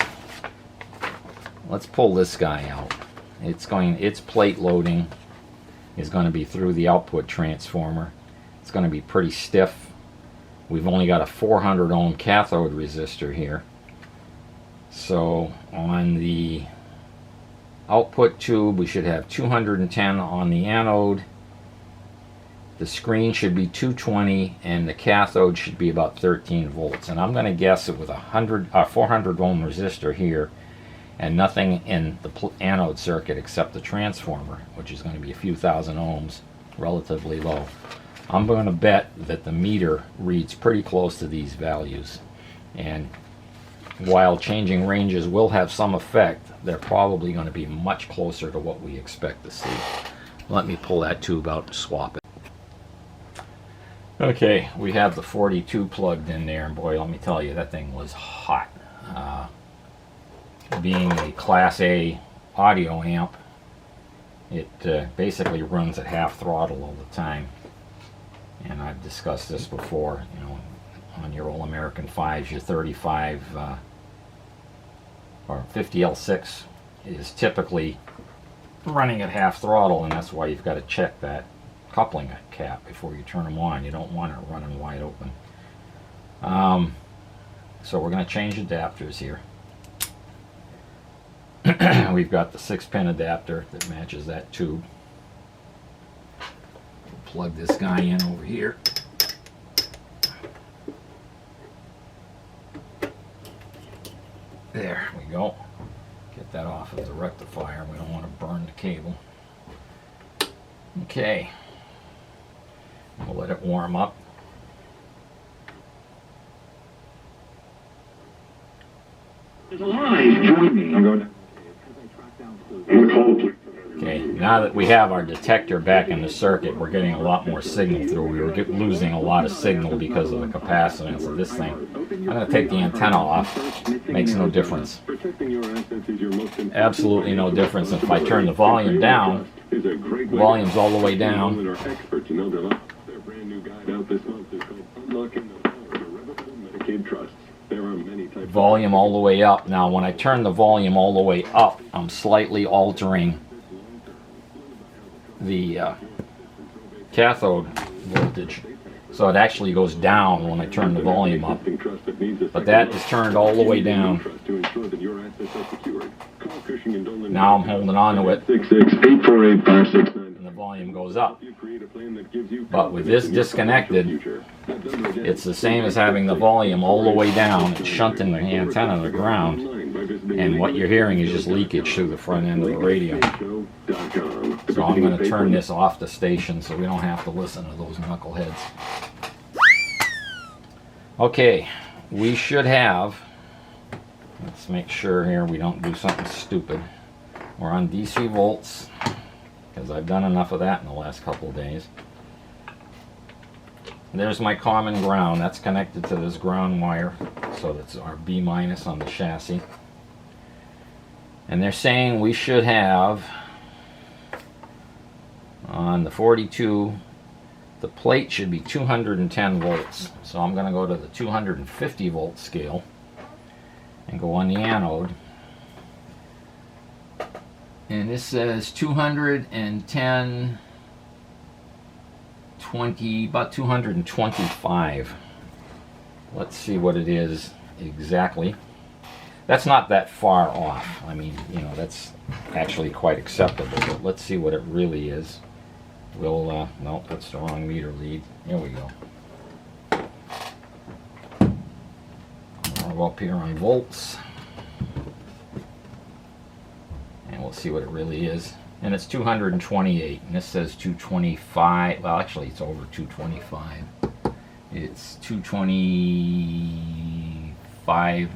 A: Let's pull this guy out. Its plate loading is going to be through the output transformer. It's going to be pretty stiff. We've only got a 400 ohm cathode resistor here. So on the output tube, we should have 210 on the anode. The screen should be 220, and the cathode should be about 13 volts. And I'm going to guess it with a 400 ohm resistor here, and nothing in the anode circuit except the transformer, which is going to be a few thousand ohms, relatively low. I'm going to bet that the meter reads pretty close to these values, and while changing ranges will have some effect, they're probably going to be much closer to what we expect to see. Let me pull that tube out and swap it. Okay, we have the 42 plugged in there, and boy, let me tell you, that thing was hot. Being a Class A audio amp, it basically runs at half throttle all the time. And I've discussed this before, you know, on your old American 5s, your 35 or 50L6 is typically running at half throttle, and that's why you've got to check that coupling cap before you turn them on. You don't want it running wide open. So we're going to change adapters here. We've got the 6-pin adapter that matches that tube. Plug this guy in over here. There we go. Get that off of the rectifier. We don't want to burn the cable. Okay. We'll let it warm up.
C: There's a live joining. I'm going to.
A: Okay, now that we have our detector back in the circuit, we're getting a lot more signal through. We were losing a lot of signal because of the capacitance of this thing. I'm going to take the antenna off. Makes no difference. Absolutely no difference. If I turn the volume down, volume's all the way down.
C: There are many types
A: volume all the way up. Now when I turn the volume all the way up, I'm slightly altering the cathode voltage. So it actually goes down when I turn the volume up. But that is turned all the way down. Now I'm holding on to it. And the volume goes up. But with this disconnected, it's the same as having the volume all the way down and shunting the antenna to the ground. And what you're hearing is just leakage through the front end of the radio. So I'm going to turn this off the station so we don't have to listen to those knuckleheads. Okay, we should have, let's make sure here we don't do something stupid. We're on DC volts, because I've done enough of that in the last couple of days. There's my common ground. That's connected to this ground wire, so that's our B minus on the chassis. And they're saying we should have, on the 42, the plate should be 210 volts. So I'm going to go to the 250 volt scale and go on the anode. And this says 210, 20, about 225. Let's see what it is exactly. That's not that far off. I mean, you know, that's actually quite acceptable, but let's see what it really is. We'll, nope, that's the wrong meter lead. Here we go. I'll go up here on volts. And we'll see what it really is. And it's 228, and this says 225. Well, actually, it's over 225. It's 225,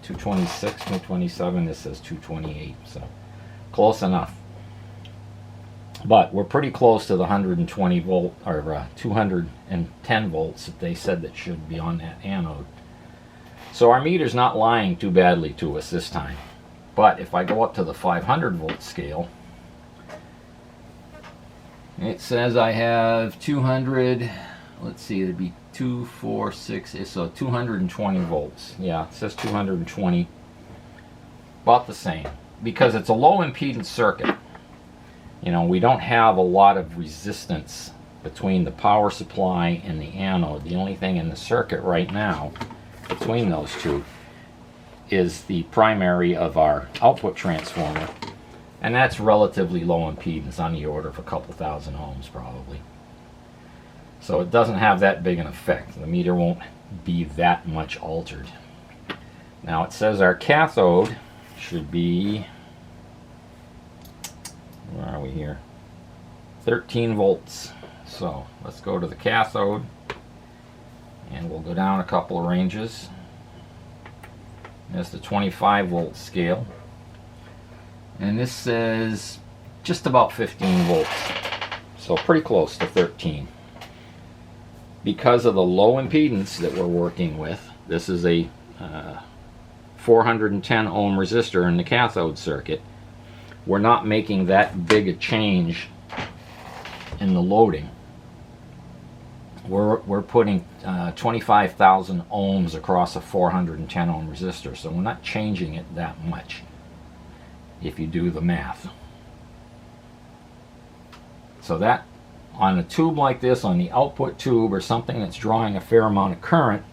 A: 226, 227. This says 228, so close enough. But we're pretty close to the 120 volt, or 210 volts that they said that should be on that anode. So our meter's not lying too badly to us this time. But if I go up to the 500 volt scale, it says I have 200, let's see, it'd be 2, 4, 6, so 220 volts. Yeah, it says 220, about the same, because it's a low impedance circuit. You know, we don't have a lot of resistance between the power supply and the anode. The only thing in the circuit right now between those two is the primary of our output transformer, and that's relatively low impedance, on the order of a couple thousand ohms probably. So it doesn't have that big an effect. The meter won't be that much altered. Now it says our cathode should be, where are we here? 13 volts. So let's go to the cathode, and we'll go down a couple of ranges. That's the 25 volt scale, and this says just about 15 volts, so pretty close to 13. Because of the low impedance that we're working with, this is a 410 ohm resistor in the cathode circuit. We're not making that big a change in the loading. We're putting 25,000 ohms across a 410 ohm resistor, so we're not changing it that much if you do the math. So that, on a tube like this, on the output tube or something that's drawing a fair amount of current,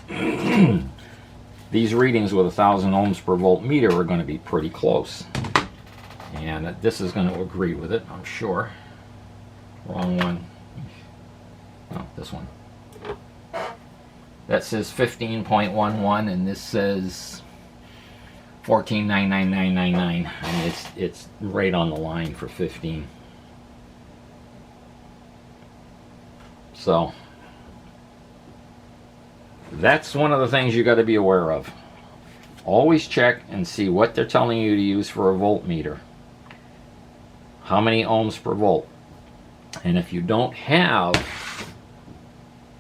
A: these readings with 1,000 ohms per volt meter are going to be pretty close. And this is going to agree with it, I'm sure. Wrong one. Oh, this one. That says 15.11, and this says 14,99999. I mean, it's right on the line for 15. So that's one of the things you got to be aware of. Always check and see what they're telling you to use for a voltmeter. How many ohms per volt? And if you don't have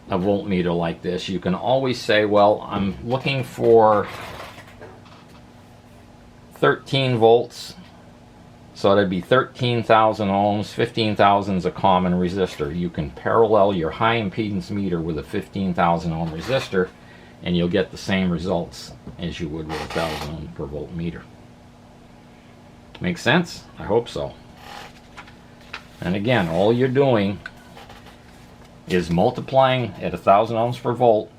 A: a voltmeter like this, you can always say, well, I'm looking for 13 volts, so that'd be 13,000 ohms. 15,000 is a common resistor. You can parallel your high impedance meter with a 15,000 ohm resistor, and you'll get the same results as you would with a 1000 ohm per volt meter. Make sense? I hope so. And again, all you're doing is multiplying at 1000 ohms per volt.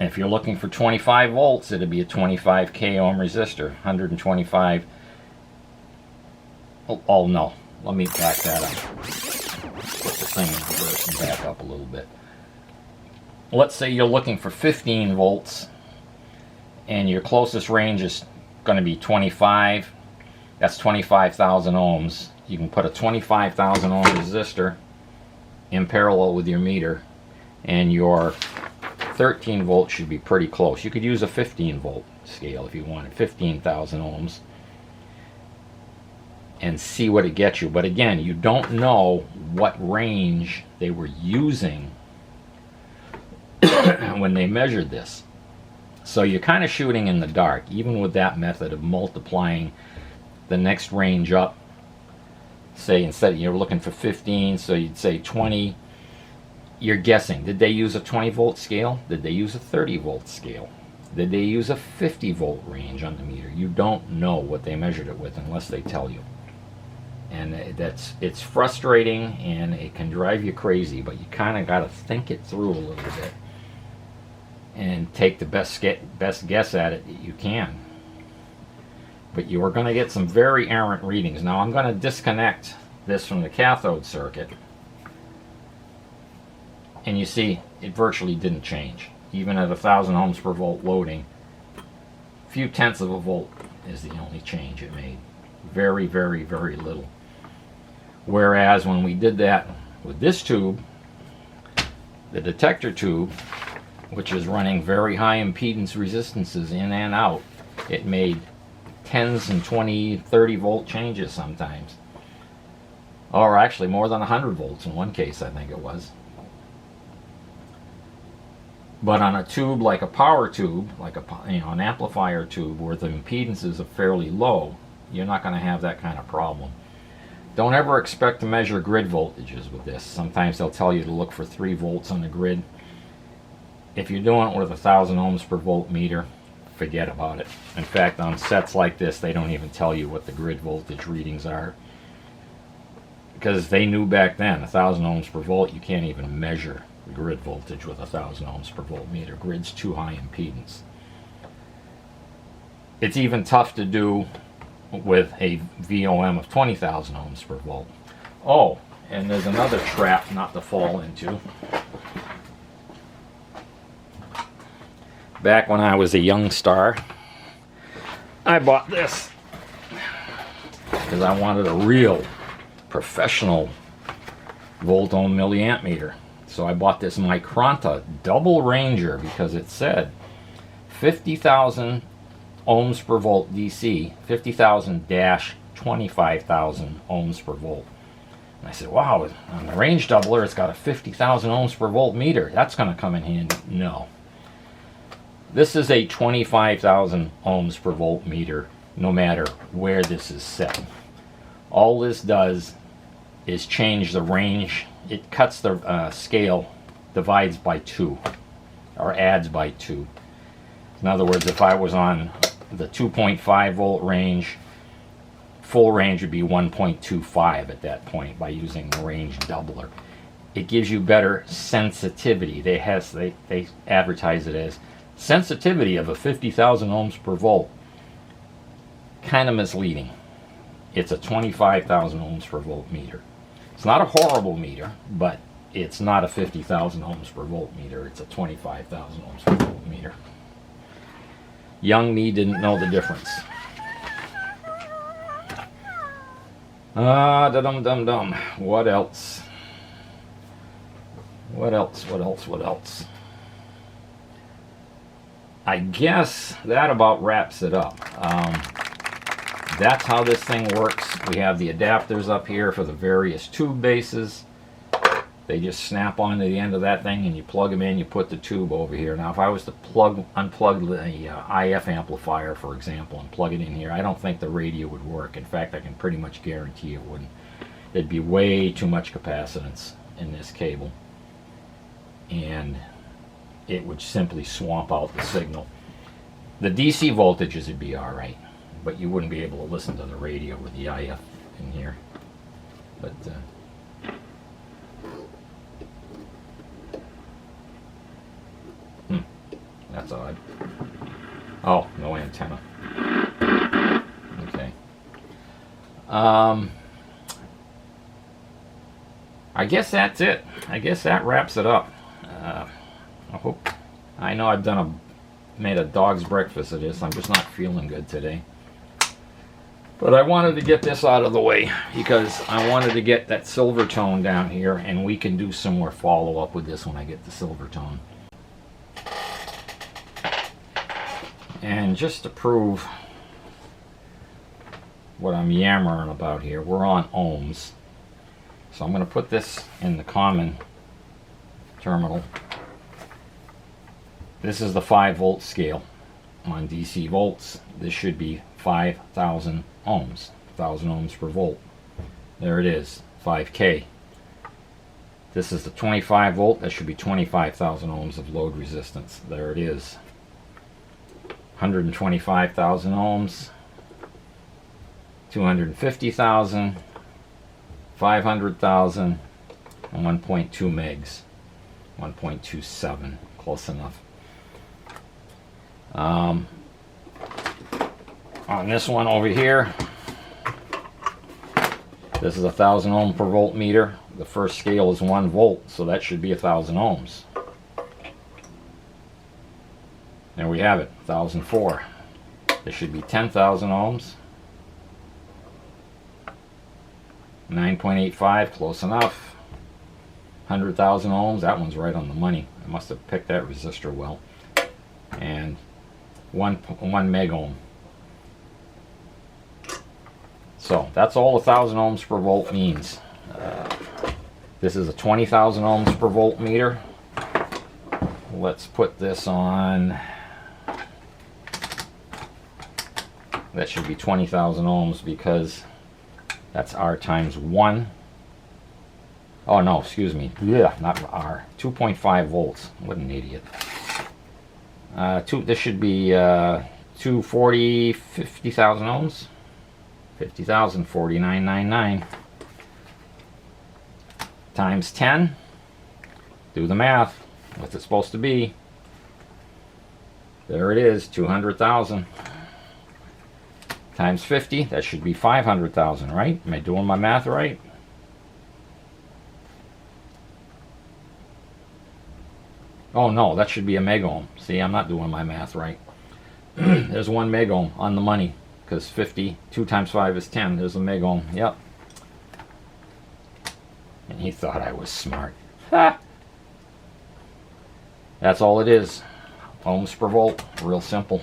A: If you're looking for 25 volts, it'd be a 25 k ohm resistor. 125. Oh no, let me back that up. Put the thing in reverse and back up a little bit. Let's say you're looking for 15 volts and your closest range is going to be 25. That's 25,000 ohms. You can put a 25,000 ohm resistor in parallel with your meter, and your 13 volts should be pretty close. You could use a 15 volt scale if you wanted, 15,000 ohms, and see what it gets you. But again, you don't know what range they were using when they measured this. So you're kind of shooting in the dark, even with that method of multiplying the next range up. Say instead you're looking for 15, so you'd say 20. You're guessing. Did they use a 20 volt scale? Did they use a 30 volt scale? Did they use a 50 volt range on the meter? You don't know what they measured it with unless they tell you. And it's frustrating and it can drive you crazy, but you kind of got to think it through a little bit and take the best guess at it that you can. But you are going to get some very errant readings. Now I'm going to disconnect this from the cathode circuit, and you see it virtually didn't change. Even at 1000 ohms per volt loading, a few tenths of a volt is the only change it made. Very, very, very little. Whereas when we did that with this tube, the detector tube, which is running very high impedance resistances in and out, it made tens and 20, 30 volt changes sometimes. Or actually more than 100 volts in one case, I think it was. But on a tube like a power tube, like an amplifier tube where the impedances are fairly low, you're not going to have that kind of problem. Don't ever expect to measure grid voltages with this. Sometimes they'll tell you to look for 3 volts on the grid. If you're doing it with a 1000 ohms per volt meter, forget about it. In fact, on sets like this, they don't even tell you what the grid voltage readings are, because they knew back then 1000 ohms per volt, you can't even measure the grid voltage with a 1000 ohms per volt meter. Grid's too high impedance. It's even tough to do with a VOM of 20,000 ohms per volt. Oh, and there's another trap not to fall into. Back when I was a young star, I bought this because I wanted a real professional volt ohm milliamp meter. So I bought this Micronta double ranger because it said 50,000 ohms per volt DC, 50,000 dash 25,000 ohms per volt. And I said, wow, on the range doubler it's got a 50,000 ohms per volt meter. That's going to come in handy. No. This is a 25,000 ohms per volt meter, no matter where this is set. All this does is change the range. It cuts the scale, divides by 2, or adds by 2. In other words, if I was on the 2.5 volt range, full range would be 1.25 at that point by using the range doubler. It gives you better sensitivity. They advertise it as sensitivity of a 50,000 ohms per volt. Kind of misleading. It's a 25,000 ohms per volt meter. It's not a horrible meter, but it's not a 50,000 ohms per volt meter. It's a 25,000 ohms per volt meter. Young me didn't know the difference. Da-dum-dum-dum. What else? What else? I guess that about wraps it up. That's how this thing works. We have the adapters up here for the various tube bases. They just snap onto the end of that thing and you plug them in, you put the tube over here. Now if I was to unplug the IF amplifier, for example, and plug it in here, I don't think the radio would work. In fact, I can pretty much guarantee it wouldn't. There'd be way too much capacitance in this cable. And it would simply swamp out the signal. The DC voltages would be alright, but you wouldn't be able to listen to the radio with the IF in here. But that's odd. Oh, no antenna. Okay. I guess that's it. I guess that wraps it up. I know I've made a dog's breakfast of this. I'm just not feeling good today. But I wanted to get this out of the way because I wanted to get that silver tone down here, and we can do some more follow-up with this when I get the silver tone. And just to prove what I'm yammering about here, we're on ohms. So I'm going to put this in the common terminal. This is the 5-volt scale on DC volts. This should be 5,000 ohms, 1,000 ohms per volt. There it is, 5K. This is the 25 volt. That should be 25,000 ohms of load resistance. There it is. 125,000 ohms, 250,000, 500,000, and 1.2 megs, 1.27, close enough. On this one over here, this is a 1,000 ohm per volt meter. The first scale is 1 volt, so that should be 1,000 ohms. There we have it, 1,004. This should be 10,000 ohms. 9.85, close enough. 100,000 ohms, that one's right on the money. I must have picked that resistor well. And 1 meg ohm. So that's all 1,000 ohms per volt means. This is a 20,000 ohms per volt meter. Let's put this on. That should be 20,000 ohms because that's R times 1. Oh no, excuse me. Yeah, not R. 2.5 volts. What an idiot. This should be 240, 50,000 ohms. 50,000, 49.99 times 10. Do the math. What's it supposed to be? There it is, 200,000 times 50. That should be 500,000, right? Am I doing my math right? Oh no, that should be a meg ohm. See, I'm not doing my math right. There's 1 meg ohm on the money because 50, 2 times 5 is 10. There's a meg ohm. Yep. And he thought I was smart. Ha! That's all it is. Ohms per volt. Real simple.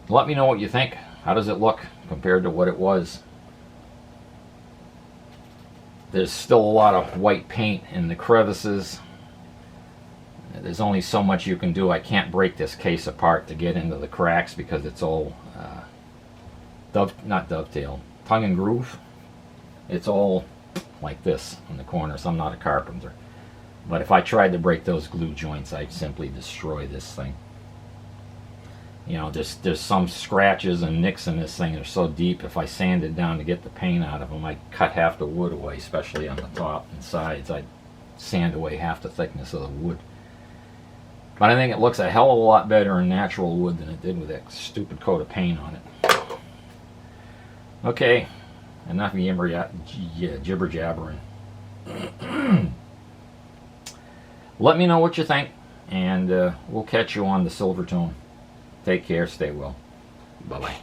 A: Let me know what you think. How does it look compared to what it was? There's still a lot of white paint in the crevices. There's only so much you can do. I can't break this case apart to get into the cracks because it's all not dovetail, tongue and groove. It's all like this in the corners. I'm not a carpenter. But if I tried to break those glue joints, I'd simply destroy this thing. You know, there's some scratches and nicks in this thing. They're so deep, if I sanded down to get the paint out of them, I'd cut half the wood away, especially on the top and sides. I'd sand away half the thickness of the wood. But I think it looks a hell of a lot better in natural wood than it did with that stupid coat of paint on it. Okay, enough jibber jabbering. Let me know what you think, and we'll catch you on the silver tone. Take care, stay well. Bye-bye.